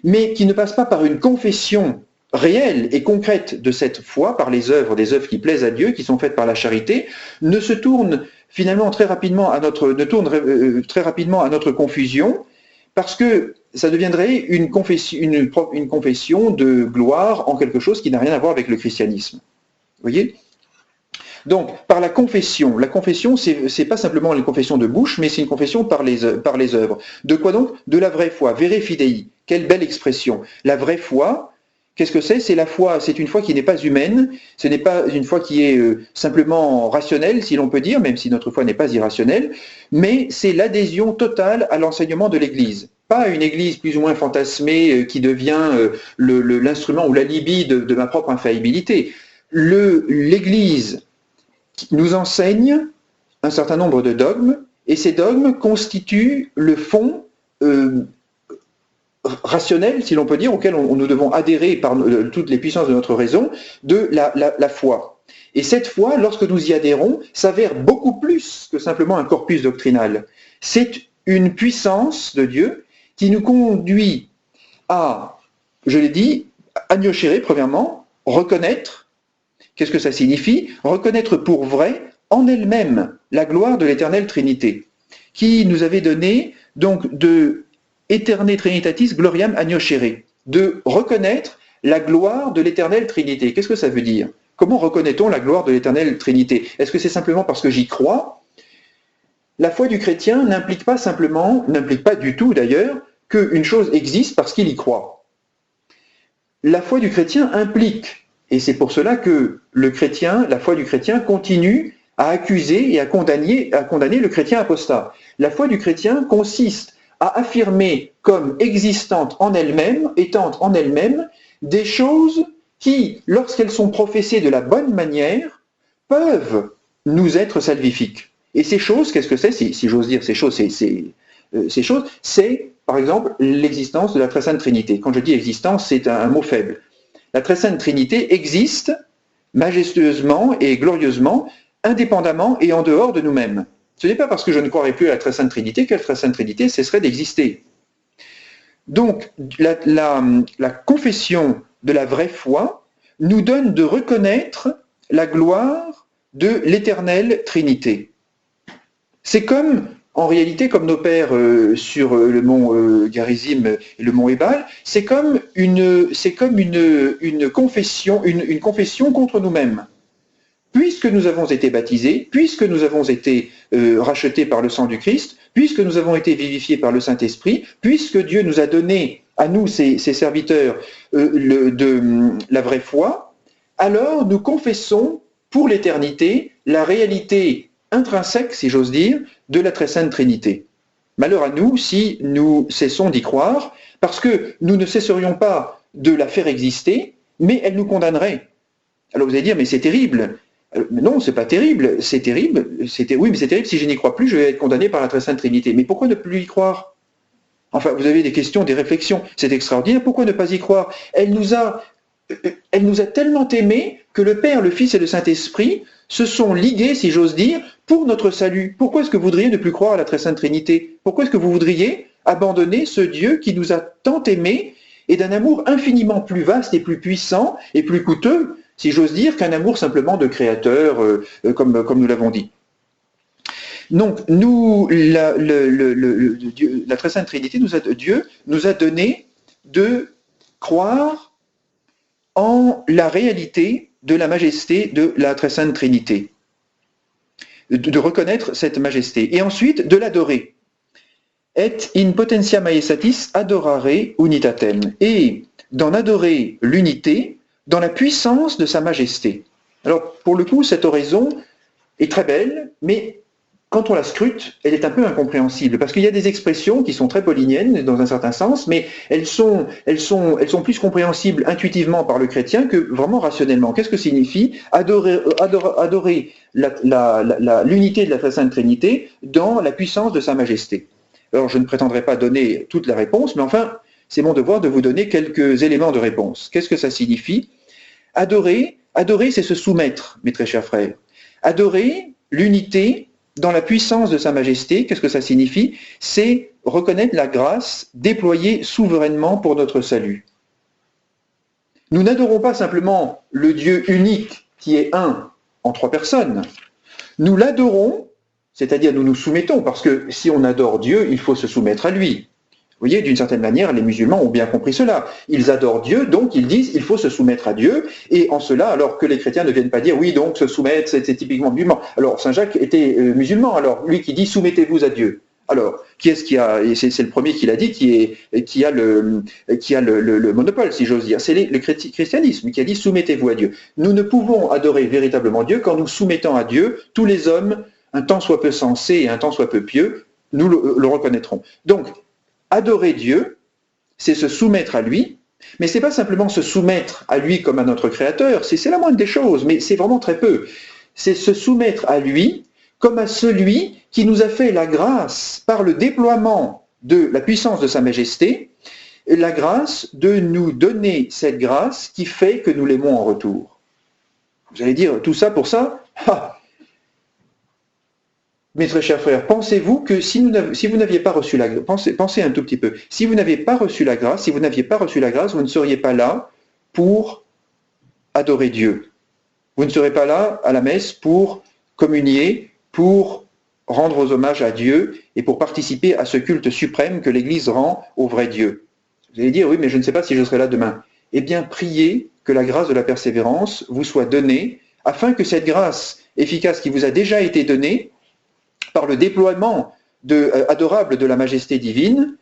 mais qui ne passe pas par une confession réelle et concrète de cette foi, par les œuvres, des œuvres qui plaisent à Dieu, qui sont faites par la charité, ne se tourne finalement très rapidement à notre confusion, parce que ça deviendrait une confession de gloire en quelque chose qui n'a rien à voir avec le christianisme. Vous voyez? Donc, par la confession, c'est pas simplement une confession de bouche, mais c'est une confession par les œuvres. De quoi donc? De la vraie foi, vere fidei. Quelle belle expression. La vraie foi, qu'est-ce que c'est? C'est la foi, c'est une foi qui n'est pas humaine, ce n'est pas une foi qui est simplement rationnelle, si l'on peut dire, même si notre foi n'est pas irrationnelle, mais c'est l'adhésion totale à l'enseignement de l'Église. Pas une Église plus ou moins fantasmée qui devient l'instrument ou l'alibi de ma propre infaillibilité. L'Église nous enseigne un certain nombre de dogmes, et ces dogmes constituent le fond rationnel, si l'on peut dire, auquel nous devons adhérer par toutes les puissances de notre raison, de la foi. Et cette foi, lorsque nous y adhérons, s'avère beaucoup plus que simplement un corpus doctrinal. C'est une puissance de Dieu qui nous conduit à, je l'ai dit, agnoschérer, premièrement, reconnaître. Qu'est-ce que ça signifie? Reconnaître pour vrai, en elle-même, la gloire de l'éternelle Trinité, qui nous avait donné donc de Eterne Trinitatis Gloriam Agnoschere, de reconnaître la gloire de l'éternelle Trinité. Qu'est-ce que ça veut dire? Comment reconnaît-on la gloire de l'éternelle Trinité? Est-ce que c'est simplement parce que j'y crois? La foi du chrétien n'implique pas du tout d'ailleurs, qu'une chose existe parce qu'il y croit. La foi du chrétien implique, et c'est pour cela que la foi du chrétien continue à accuser et à condamner le chrétien apostat. La foi du chrétien consiste à affirmer comme existantes en elles-mêmes, étant en elles-mêmes, des choses qui, lorsqu'elles sont professées de la bonne manière, peuvent nous être salvifiques. Et ces choses, qu'est-ce que c'est, si j'ose dire ces choses, c'est, par exemple, l'existence de la Très Sainte Trinité. Quand je dis existence, c'est un mot faible. La Très Sainte Trinité existe majestueusement et glorieusement, indépendamment et en dehors de nous-mêmes. Ce n'est pas parce que je ne croirais plus à la Très Sainte Trinité que la Très Sainte Trinité cesserait d'exister. Donc, la confession de la vraie foi nous donne de reconnaître la gloire de l'éternelle Trinité. C'est comme, en réalité, comme nos pères sur le mont Garizim et le mont Ebal, c'est comme une confession, une confession contre nous-mêmes. Puisque nous avons été baptisés, puisque nous avons été rachetés par le sang du Christ, puisque nous avons été vivifiés par le Saint-Esprit, puisque Dieu nous a donné, à nous, ses serviteurs, la vraie foi, alors nous confessons pour l'éternité la réalité intrinsèque, si j'ose dire, de la très sainte Trinité. Malheur à nous si nous cessons d'y croire, parce que nous ne cesserions pas de la faire exister, mais elle nous condamnerait. Alors vous allez dire, mais c'est terrible. Mais non, c'est pas terrible, c'est terrible. Oui, mais c'est terrible, si je n'y crois plus, je vais être condamné par la très sainte Trinité. Mais pourquoi ne plus y croire? Enfin, vous avez des questions, des réflexions, c'est extraordinaire, pourquoi ne pas y croire? Elle nous a tellement aimés que le Père, le Fils et le Saint-Esprit se sont ligués, si j'ose dire, pour notre salut. Pourquoi est-ce que vous voudriez ne plus croire à la très sainte Trinité? Pourquoi est-ce que vous voudriez abandonner ce Dieu qui nous a tant aimés et d'un amour infiniment plus vaste et plus puissant et plus coûteux, si j'ose dire, qu'un amour simplement de créateur, comme nous l'avons dit? Donc, la très sainte Trinité, Dieu nous a donné de croire en la réalité de la majesté de la très sainte Trinité, de reconnaître cette majesté, et ensuite de l'adorer. Et in potentia maestatis adorare unitatem, et d'en adorer l'unité dans la puissance de sa majesté. Alors, pour le coup, cette oraison est très belle, mais quand on la scrute, elle est un peu incompréhensible, parce qu'il y a des expressions qui sont très pauliniennes dans un certain sens, mais elles sont plus compréhensibles intuitivement par le chrétien que vraiment rationnellement. Qu'est-ce que signifie adorer l'unité de la très sainte Trinité dans la puissance de sa majesté? Alors, je ne prétendrai pas donner toute la réponse, mais enfin, c'est mon devoir de vous donner quelques éléments de réponse. Qu'est-ce que ça signifie? Adorer, c'est se soumettre, mes très chers frères. Adorer l'unité dans la puissance de sa majesté, qu'est-ce que ça signifie? C'est reconnaître la grâce déployée souverainement pour notre salut. Nous n'adorons pas simplement le Dieu unique qui est un en trois personnes. Nous l'adorons, c'est-à-dire nous nous soumettons, parce que si on adore Dieu, il faut se soumettre à lui. Vous voyez, d'une certaine manière, les musulmans ont bien compris cela. Ils adorent Dieu, donc ils disent il faut se soumettre à Dieu, et en cela, alors que les chrétiens ne viennent pas dire oui, donc se soumettre, c'est typiquement musulman. Alors, Saint Jacques était musulman, alors lui qui dit soumettez-vous à Dieu. Alors, qui est-ce qui a, et c'est le premier qui l'a dit, qui a le monopole, si j'ose dire. C'est le christianisme qui a dit soumettez-vous à Dieu. Nous ne pouvons adorer véritablement Dieu qu'en nous soumettant à Dieu. Tous les hommes, un tant soit peu sensés et un tant soit peu pieux, nous le reconnaîtrons. Donc, adorer Dieu, c'est se soumettre à lui, mais ce n'est pas simplement se soumettre à lui comme à notre Créateur, c'est la moindre des choses, mais c'est vraiment très peu. C'est se soumettre à lui comme à celui qui nous a fait la grâce, par le déploiement de la puissance de sa majesté, la grâce de nous donner cette grâce qui fait que nous l'aimons en retour. Vous allez dire, tout ça pour ça? Mes très chers frères, pensez-vous que si vous n'aviez pas reçu la grâce, pensez un tout petit peu, si vous n'aviez pas reçu la grâce, vous ne seriez pas là pour adorer Dieu. Vous ne serez pas là à la messe pour communier, pour rendre hommage à Dieu et pour participer à ce culte suprême que l'Église rend au vrai Dieu. Vous allez dire, oui, mais je ne sais pas si je serai là demain. Eh bien, priez que la grâce de la persévérance vous soit donnée, afin que cette grâce efficace qui vous a déjà été donnée, par le déploiement adorable de la majesté divine,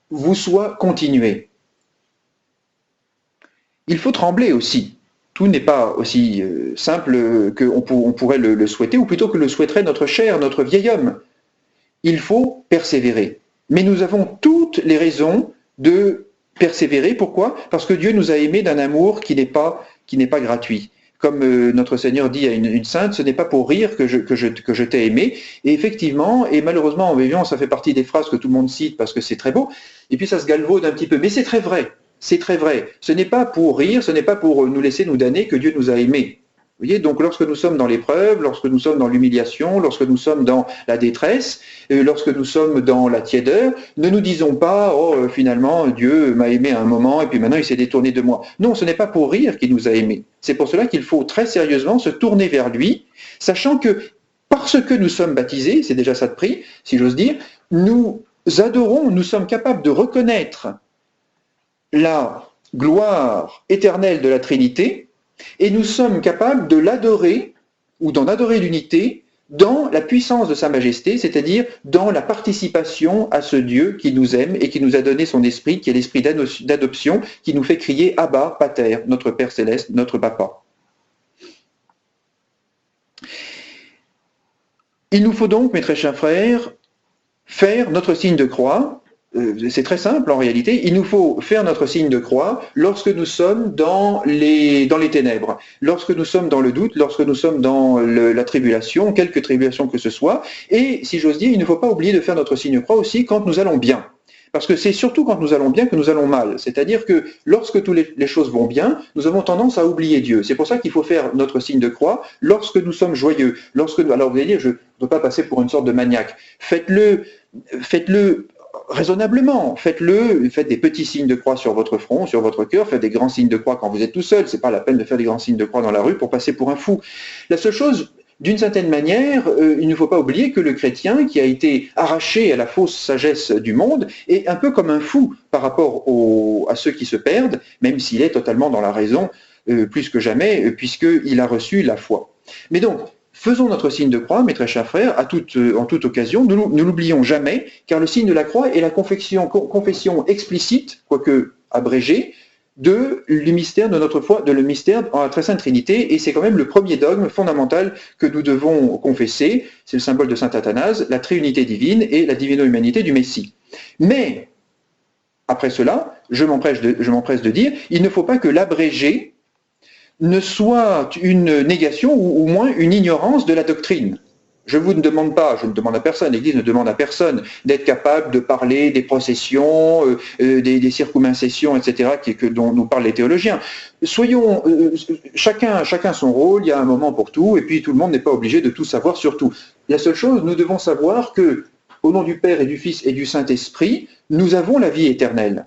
vous soit continuée. Il faut trembler aussi. Tout n'est pas aussi simple qu'on pourrait le souhaiter, ou plutôt que le souhaiterait notre chair, notre vieil homme. Il faut persévérer. Mais nous avons toutes les raisons de persévérer. Pourquoi? Parce que Dieu nous a aimés d'un amour qui n'est pas gratuit. Comme notre Seigneur dit à une sainte, ce n'est pas pour rire que je t'ai aimé. Et effectivement, et malheureusement en vivant, ça fait partie des phrases que tout le monde cite parce que c'est très beau, et puis ça se galvaude un petit peu. Mais c'est très vrai, c'est très vrai. Ce n'est pas pour rire, ce n'est pas pour nous laisser nous damner que Dieu nous a aimés. Vous voyez, donc lorsque nous sommes dans l'épreuve, lorsque nous sommes dans l'humiliation, lorsque nous sommes dans la détresse, lorsque nous sommes dans la tiédeur, ne nous disons pas « Oh, finalement, Dieu m'a aimé à un moment et puis maintenant il s'est détourné de moi ». Non, ce n'est pas pour rire qu'il nous a aimés. C'est pour cela qu'il faut très sérieusement se tourner vers lui, sachant que parce que nous sommes baptisés, c'est déjà ça de prix, si j'ose dire, nous adorons, nous sommes capables de reconnaître la gloire éternelle de la Trinité, et nous sommes capables de l'adorer, ou d'en adorer l'unité, dans la puissance de sa majesté, c'est-à-dire dans la participation à ce Dieu qui nous aime et qui nous a donné son esprit, qui est l'esprit d'adoption, qui nous fait crier « Abba, Pater », notre Père céleste, notre Papa. Il nous faut donc, mes très chers frères, faire notre signe de croix. C'est très simple en réalité, il nous faut faire notre signe de croix lorsque nous sommes dans les ténèbres, lorsque nous sommes dans le doute, lorsque nous sommes dans la tribulation, quelque tribulation que ce soit, et si j'ose dire, il ne faut pas oublier de faire notre signe de croix aussi quand nous allons bien. Parce que c'est surtout quand nous allons bien que nous allons mal. C'est-à-dire que lorsque toutes les choses vont bien, nous avons tendance à oublier Dieu. C'est pour ça qu'il faut faire notre signe de croix lorsque nous sommes joyeux. Alors vous allez dire, je ne veux pas passer pour une sorte de maniaque. Faites-le raisonnablement, faites des petits signes de croix sur votre front, sur votre cœur, faites des grands signes de croix quand vous êtes tout seul, c'est pas la peine de faire des grands signes de croix dans la rue pour passer pour un fou. La seule chose, d'une certaine manière, il ne faut pas oublier que le chrétien qui a été arraché à la fausse sagesse du monde est un peu comme un fou par rapport à ceux qui se perdent, même s'il est totalement dans la raison, plus que jamais, puisqu'il a reçu la foi. Mais donc, faisons notre signe de croix, mes très chers frères, en toute occasion, ne l'oublions jamais, car le signe de la croix est la confession explicite, quoique abrégée, du mystère de notre foi, le mystère en la très sainte Trinité, et c'est quand même le premier dogme fondamental que nous devons confesser, c'est le symbole de saint Athanase, la trinité divine et la divino-humanité du Messie. Mais, après cela, je m'empresse de dire, il ne faut pas que l'abrégé ne soit une négation ou au moins une ignorance de la doctrine. Je ne demande à personne, l'Église ne demande à personne d'être capable de parler des processions, des circumincessions, etc., dont nous parlent les théologiens. Soyons chacun son rôle, il y a un moment pour tout, et puis tout le monde n'est pas obligé de tout savoir sur tout. La seule chose, nous devons savoir que, au nom du Père et du Fils et du Saint-Esprit, nous avons la vie éternelle.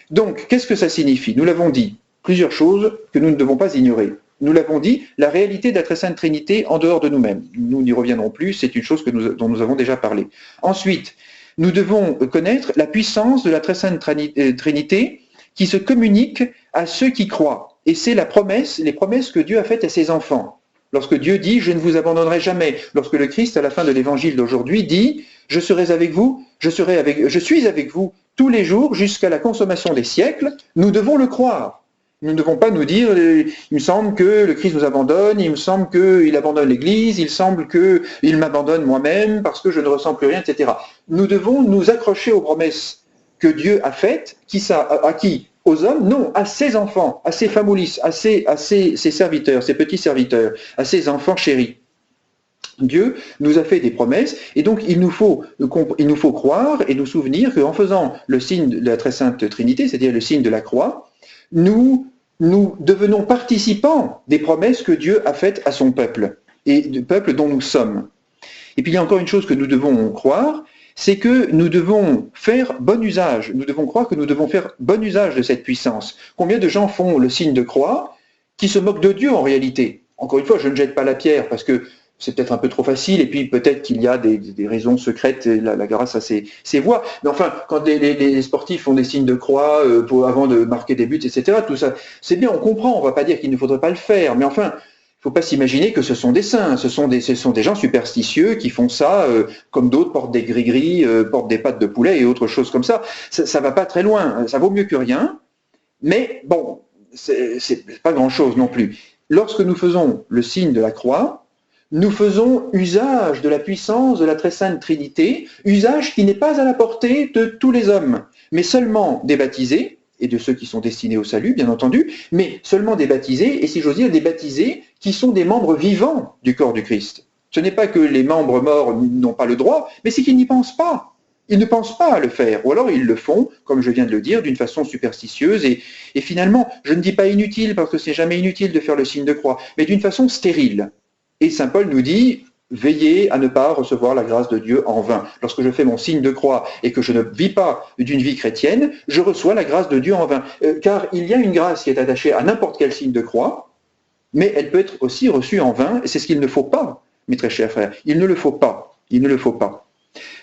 Donc, qu'est-ce que ça signifie? Nous l'avons dit. Plusieurs choses que nous ne devons pas ignorer. Nous l'avons dit, la réalité de la très sainte Trinité en dehors de nous-mêmes. Nous n'y reviendrons plus, c'est une chose dont nous avons déjà parlé. Ensuite, nous devons connaître la puissance de la très sainte Trinité qui se communique à ceux qui croient. Et c'est les promesses que Dieu a faites à ses enfants. Lorsque Dieu dit « Je ne vous abandonnerai jamais », lorsque le Christ, à la fin de l'évangile d'aujourd'hui, dit « Je serai avec vous, je suis avec vous tous les jours jusqu'à la consommation des siècles », nous devons le croire. Nous ne devons pas nous dire « il me semble que le Christ nous abandonne, il me semble qu'il abandonne l'Église, il semble qu'il m'abandonne moi-même parce que je ne ressens plus rien, etc. » Nous devons nous accrocher aux promesses que Dieu a faites, à qui? Aux hommes? Non, à ses enfants, à ses famoulis, à ses serviteurs, ses petits serviteurs, à ses enfants chéris. Dieu nous a fait des promesses et donc il nous faut croire et nous souvenir qu'en faisant le signe de la très sainte Trinité, c'est-à-dire le signe de la croix, nous devenons participants des promesses que Dieu a faites à son peuple et du peuple dont nous sommes. Et puis il y a encore une chose que nous devons croire, c'est que nous devons faire bon usage. Nous devons croire que nous devons faire bon usage de cette puissance. Combien de gens font le signe de croix qui se moquent de Dieu en réalité? Encore une fois, je ne jette pas la pierre parce que c'est peut-être un peu trop facile, et puis peut-être qu'il y a des raisons secrètes grâce à ces voies. Mais enfin, quand les sportifs font des signes de croix avant de marquer des buts, etc., tout ça, c'est bien, on comprend, on ne va pas dire qu'il ne faudrait pas le faire, mais enfin, il ne faut pas s'imaginer que ce sont des saints, ce sont des gens superstitieux qui font ça, comme d'autres portent des gris-gris, portent des pattes de poulet et autres choses comme ça. Ça ne va pas très loin, ça vaut mieux que rien, mais bon, c'est pas grand-chose non plus. Lorsque nous faisons le signe de la croix, nous faisons usage de la puissance de la très sainte Trinité, usage qui n'est pas à la portée de tous les hommes, mais seulement des baptisés, et de ceux qui sont destinés au salut, bien entendu, mais seulement des baptisés, et si j'ose dire, des baptisés qui sont des membres vivants du corps du Christ. Ce n'est pas que les membres morts n'ont pas le droit, mais c'est qu'ils n'y pensent pas. Ils ne pensent pas à le faire, ou alors ils le font, comme je viens de le dire, d'une façon superstitieuse, et finalement, je ne dis pas inutile, parce que c'est jamais inutile de faire le signe de croix, mais d'une façon stérile. Et saint Paul nous dit, veillez à ne pas recevoir la grâce de Dieu en vain. Lorsque je fais mon signe de croix et que je ne vis pas d'une vie chrétienne, je reçois la grâce de Dieu en vain. Car il y a une grâce qui est attachée à n'importe quel signe de croix, mais elle peut être aussi reçue en vain, et c'est ce qu'il ne faut pas. mes très chers frères. Il ne le faut pas. Il ne le faut pas.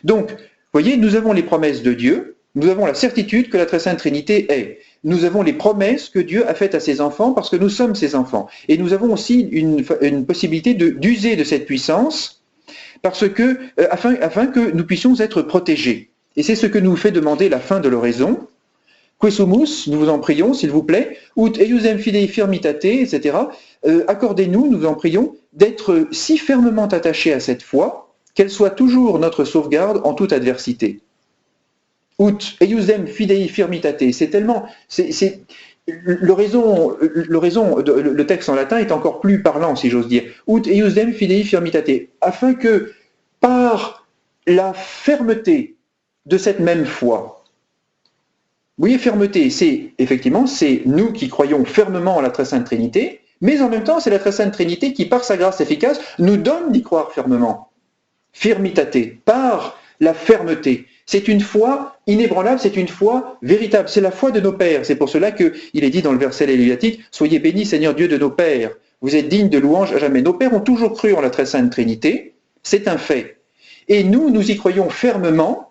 Donc, vous voyez, nous avons les promesses de Dieu, nous avons la certitude que la Très Sainte Trinité est. Nous avons les promesses que Dieu a faites à ses enfants parce que nous sommes ses enfants. Et nous avons aussi une possibilité d'user de cette puissance parce que, afin que nous puissions être protégés. Et c'est ce que nous fait demander la fin de l'oraison. Quesumus, nous vous en prions, s'il vous plaît, ut eiusem fidei firmitate, etc. Accordez-nous, nous en prions, d'être si fermement attachés à cette foi qu'elle soit toujours notre sauvegarde en toute adversité. Ut eiusem fidei firmitate, c'est tellement... le texte en latin est encore plus parlant, si j'ose dire. Ut eiusem fidei firmitate, afin que, par la fermeté de cette même foi, vous voyez, fermeté, c'est nous qui croyons fermement en la Très Sainte Trinité, mais en même temps, c'est la Très Sainte Trinité qui, par sa grâce efficace, nous donne d'y croire fermement. Firmitate, par la fermeté. C'est une foi inébranlable, c'est une foi véritable, c'est la foi de nos pères. C'est pour cela qu'il est dit dans le verset léviatique, « Soyez bénis, Seigneur Dieu de nos pères, vous êtes dignes de louange à jamais. » Nos pères ont toujours cru en la Très Sainte Trinité, c'est un fait. Et nous y croyons fermement,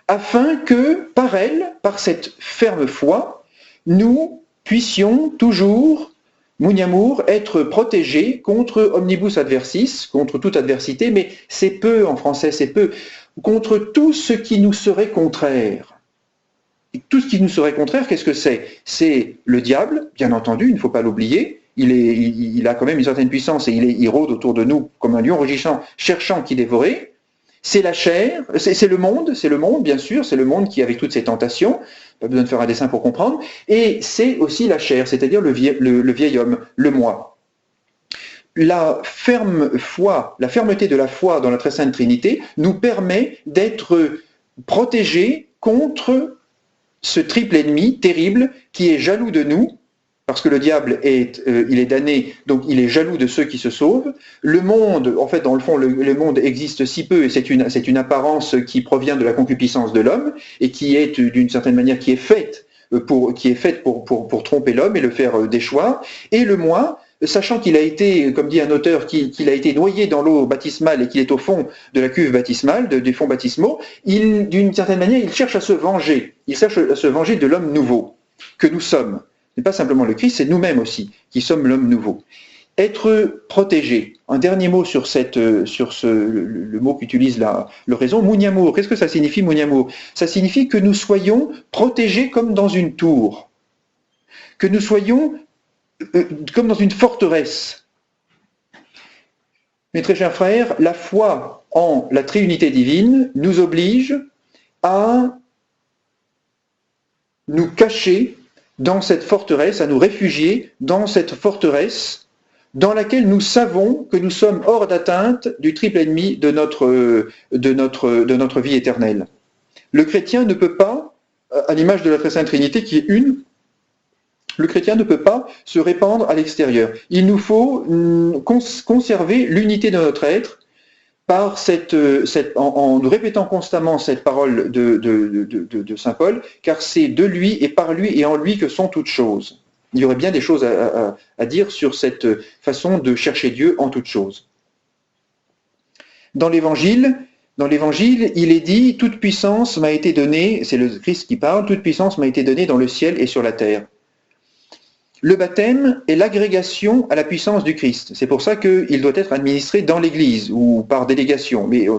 afin que, par elle, par cette ferme foi, nous puissions toujours, Muniamour, être protégés contre omnibus adversis, contre toute adversité, mais c'est peu en français, c'est peu, contre tout ce qui nous serait contraire. Et tout ce qui nous serait contraire, qu'est-ce que c'est? C'est le diable, bien entendu, il ne faut pas l'oublier, il a quand même une certaine puissance et il rôde autour de nous comme un lion rugissant, cherchant qui dévorer. C'est la chair, c'est le monde, bien sûr, c'est le monde qui, avec toutes ses tentations, pas besoin de faire un dessin pour comprendre, et c'est aussi la chair, c'est-à-dire le vieil homme, le moi. La fermeté de la foi dans la Très Sainte Trinité nous permet d'être protégés contre ce triple ennemi terrible qui est jaloux de nous, parce que le diable il est damné, donc il est jaloux de ceux qui se sauvent. Le monde, en fait, dans le fond, le monde existe si peu, et c'est une apparence qui provient de la concupiscence de l'homme, et qui est, d'une certaine manière, qui est faite pour tromper l'homme et le faire déchoir. Et le moi, sachant qu'il a été, comme dit un auteur, qu'il a été noyé dans l'eau baptismale et qu'il est au fond de la cuve baptismale, des fonds baptismaux, d'une certaine manière, il cherche à se venger. Il cherche à se venger de l'homme nouveau que nous sommes. Ce n'est pas simplement le Christ, c'est nous-mêmes aussi qui sommes l'homme nouveau. Être protégé. Un dernier mot sur le mot qu'utilise l'oraison, Muniamour. Qu'est-ce que ça signifie, Muniamour? Ça signifie que nous soyons protégés comme dans une tour, que nous soyons comme dans une forteresse. Mes très chers frères, la foi en la Trinité divine nous oblige à nous cacher dans cette forteresse, à nous réfugier dans cette forteresse dans laquelle nous savons que nous sommes hors d'atteinte du triple ennemi de notre vie éternelle. Le chrétien ne peut pas, à l'image de la Très Sainte Trinité qui est une, le chrétien ne peut pas se répandre à l'extérieur. Il nous faut conserver l'unité de notre être en nous répétant constamment cette parole de saint Paul, car c'est de lui et par lui et en lui que sont toutes choses. Il y aurait bien des choses à dire sur cette façon de chercher Dieu en toutes choses. Dans l'Évangile, il est dit « Toute puissance m'a été donnée », c'est le Christ qui parle, « Toute puissance m'a été donnée dans le ciel et sur la terre ». Le baptême est l'agrégation à la puissance du Christ. C'est pour ça qu'il doit être administré dans l'Église ou par délégation. Mais il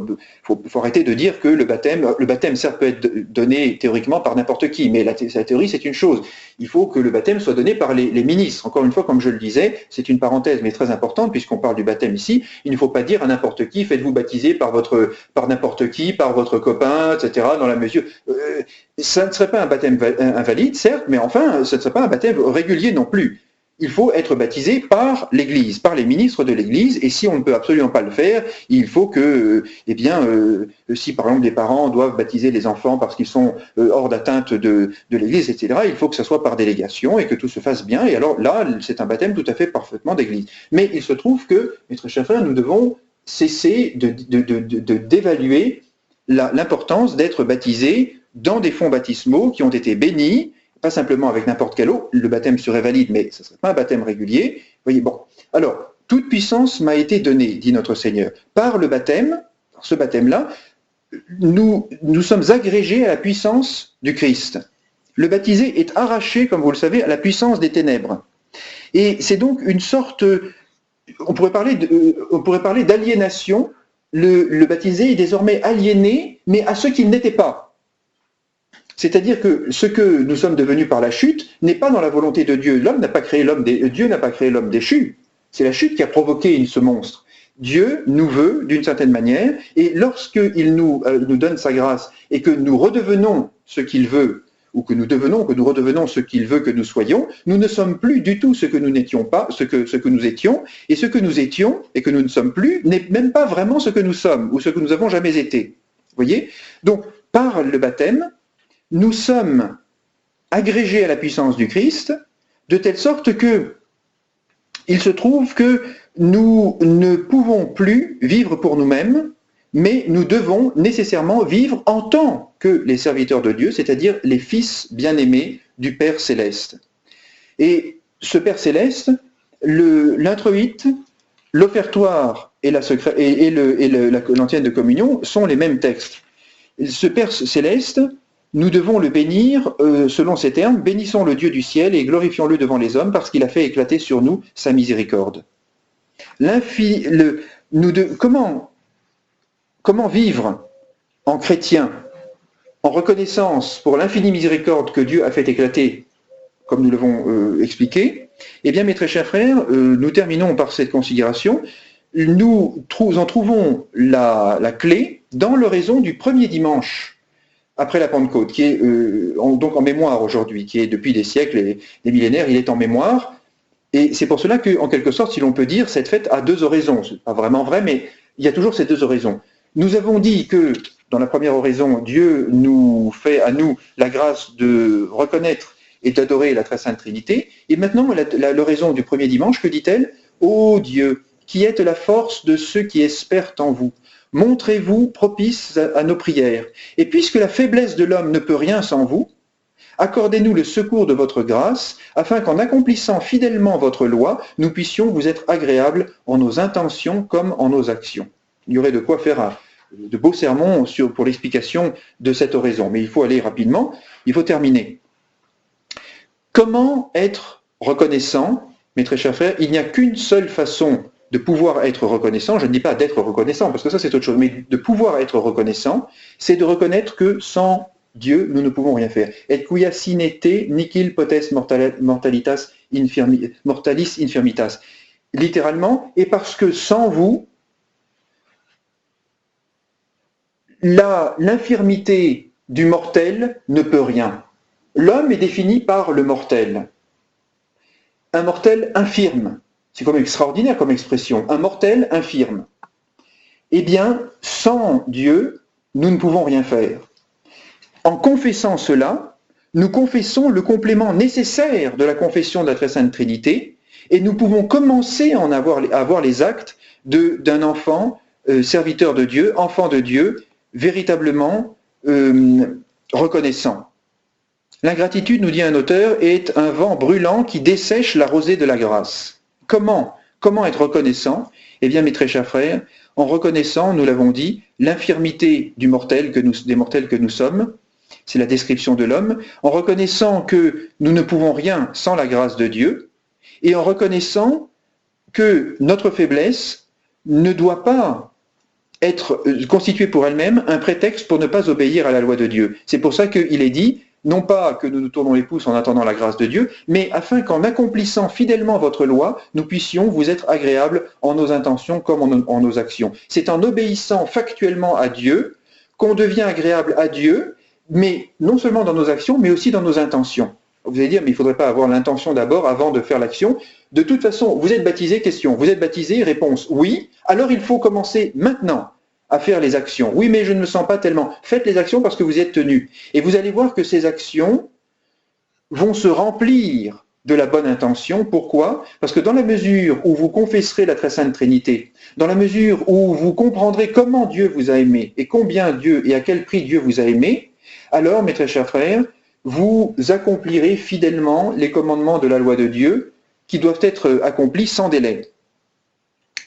faut arrêter de dire que le baptême certes peut être donné théoriquement par n'importe qui, mais la théorie c'est une chose. Il faut que le baptême soit donné par les ministres. Encore une fois, comme je le disais, c'est une parenthèse mais très importante puisqu'on parle du baptême ici. Il ne faut pas dire à n'importe qui, faites-vous baptiser par n'importe qui, par votre copain, etc. dans la mesure... ça ne serait pas un baptême invalide, certes, mais enfin, ce ne serait pas un baptême régulier non plus. Il faut être baptisé par l'Église, par les ministres de l'Église, et si on ne peut absolument pas le faire, il faut que, si par exemple des parents doivent baptiser les enfants parce qu'ils sont hors d'atteinte de l'Église, etc., il faut que ce soit par délégation et que tout se fasse bien, et alors là, c'est un baptême tout à fait parfaitement d'Église. Mais il se trouve que, mes très chers frères, nous devons cesser d'évaluer l'importance d'être baptisés dans des fonds baptismaux qui ont été bénis, pas simplement avec n'importe quelle eau, le baptême serait valide, mais ce ne serait pas un baptême régulier. Vous voyez, bon. Alors, toute puissance m'a été donnée, dit notre Seigneur. Par le baptême, ce baptême-là, nous sommes agrégés à la puissance du Christ. Le baptisé est arraché, comme vous le savez, à la puissance des ténèbres. Et c'est donc une sorte, on pourrait parler d'aliénation. Le baptisé est désormais aliéné, mais à ce qu'il n'était pas. C'est-à-dire que ce que nous sommes devenus par la chute n'est pas dans la volonté de Dieu. Dieu n'a pas créé l'homme déchu. C'est la chute qui a provoqué ce monstre. Dieu nous veut d'une certaine manière, et lorsqu'il nous donne sa grâce et que nous redevenons ce qu'il veut, ou que nous redevenons ce qu'il veut que nous soyons, nous ne sommes plus du tout ce que nous n'étions pas, ce que nous étions, et ce que nous étions et que nous ne sommes plus n'est même pas vraiment ce que nous sommes, ou ce que nous avons jamais été. Vous voyez ? Donc, par le baptême, nous sommes agrégés à la puissance du Christ, de telle sorte que il se trouve que nous ne pouvons plus vivre pour nous-mêmes, mais nous devons nécessairement vivre en tant que les serviteurs de Dieu, c'est-à-dire les fils bien-aimés du Père Céleste. Et ce Père Céleste, l'introïte, l'offertoire et l'antienne de communion sont les mêmes textes. Ce Père Céleste, nous devons le bénir selon ces termes, « Bénissons le Dieu du ciel et glorifions-le devant les hommes parce qu'il a fait éclater sur nous sa miséricorde. » Comment vivre en chrétien, en reconnaissance pour l'infinie miséricorde que Dieu a fait éclater, comme nous l'avons expliqué? Eh bien, mes très chers frères, nous terminons par cette considération. Nous en trouvons la clé dans l'oraison du premier dimanche après la Pentecôte, qui est donc en mémoire aujourd'hui, qui est depuis des siècles et des millénaires, il est en mémoire. Et c'est pour cela qu'en quelque sorte, si l'on peut dire, cette fête a deux oraisons. Ce n'est pas vraiment vrai, mais il y a toujours ces deux oraisons. Nous avons dit que, dans la première oraison, Dieu nous fait à nous la grâce de reconnaître et d'adorer la très sainte Trinité. Et maintenant, l'oraison du premier dimanche, que dit-elle ? Ô Dieu, qui êtes la force de ceux qui espèrent en vous, montrez-vous propice à nos prières. Et puisque la faiblesse de l'homme ne peut rien sans vous, accordez-nous le secours de votre grâce, afin qu'en accomplissant fidèlement votre loi, nous puissions vous être agréables en nos intentions comme en nos actions. Il y aurait de quoi faire de beaux sermons pour l'explication de cette oraison, mais il faut aller rapidement, il faut terminer. Comment être reconnaissant, mes très chers frères? Il n'y a qu'une seule façon de pouvoir être reconnaissant, je ne dis pas d'être reconnaissant, parce que ça c'est autre chose, mais de pouvoir être reconnaissant, c'est de reconnaître que sans Dieu, nous ne pouvons rien faire. Et quia sine te, nihil potest mortalis infirmitas. Littéralement, et parce que sans vous, l'infirmité du mortel ne peut rien. L'homme est défini par le mortel. Un mortel infirme. C'est comme extraordinaire comme expression. Un mortel infirme. Eh bien, sans Dieu, nous ne pouvons rien faire. En confessant cela, nous confessons le complément nécessaire de la confession de la Très Sainte Trinité, et nous pouvons commencer à avoir les actes d'un enfant, serviteur de Dieu, enfant de Dieu, véritablement reconnaissant. L'ingratitude, nous dit un auteur, est un vent brûlant qui dessèche la rosée de la grâce. Comment être reconnaissant? Eh bien, mes très chers frères, en reconnaissant, nous l'avons dit, l'infirmité des mortels que nous sommes, c'est la description de l'homme, en reconnaissant que nous ne pouvons rien sans la grâce de Dieu, et en reconnaissant que notre faiblesse ne doit pas être constituée pour elle-même un prétexte pour ne pas obéir à la loi de Dieu. C'est pour ça qu'il est dit, non pas que nous nous tournons les pouces en attendant la grâce de Dieu, mais afin qu'en accomplissant fidèlement votre loi, nous puissions vous être agréables en nos intentions comme en nos actions. C'est en obéissant factuellement à Dieu qu'on devient agréable à Dieu, mais non seulement dans nos actions, mais aussi dans nos intentions. Vous allez dire, mais il ne faudrait pas avoir l'intention d'abord avant de faire l'action. De toute façon, vous êtes baptisé, question. Vous êtes baptisé, réponse, oui. Alors il faut commencer maintenant à faire les actions. Oui, mais je ne me sens pas tellement. Faites les actions parce que vous y êtes tenus. Et vous allez voir que ces actions vont se remplir de la bonne intention. Pourquoi? Parce que dans la mesure où vous confesserez la Très Sainte Trinité, dans la mesure où vous comprendrez comment Dieu vous a aimé et combien Dieu et à quel prix Dieu vous a aimé, alors, mes très chers frères, vous accomplirez fidèlement les commandements de la loi de Dieu qui doivent être accomplis sans délai.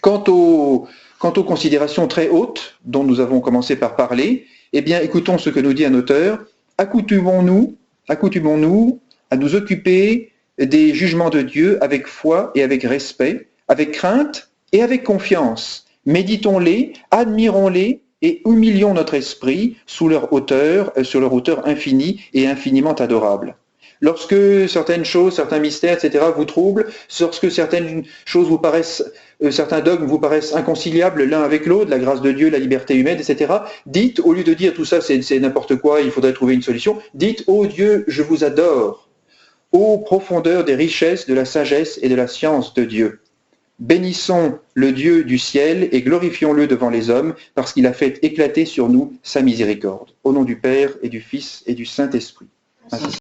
Quant aux considérations très hautes dont nous avons commencé par parler, eh bien, écoutons ce que nous dit un auteur. Accoutumons-nous à nous occuper des jugements de Dieu avec foi et avec respect, avec crainte et avec confiance. Méditons-les, admirons-les et humilions notre esprit sur leur hauteur infinie et infiniment adorable. Lorsque certaines choses, certains mystères, etc. vous troublent, lorsque certaines choses vous paraissent, certains dogmes vous paraissent inconciliables l'un avec l'autre, la grâce de Dieu, la liberté humaine, etc., dites, au lieu de dire tout ça c'est n'importe quoi, il faudrait trouver une solution, dites, ô Dieu, je vous adore, ô profondeur des richesses, de la sagesse et de la science de Dieu. Bénissons le Dieu du ciel et glorifions-le devant les hommes, parce qu'il a fait éclater sur nous sa miséricorde. Au nom du Père et du Fils et du Saint-Esprit. Ainsi.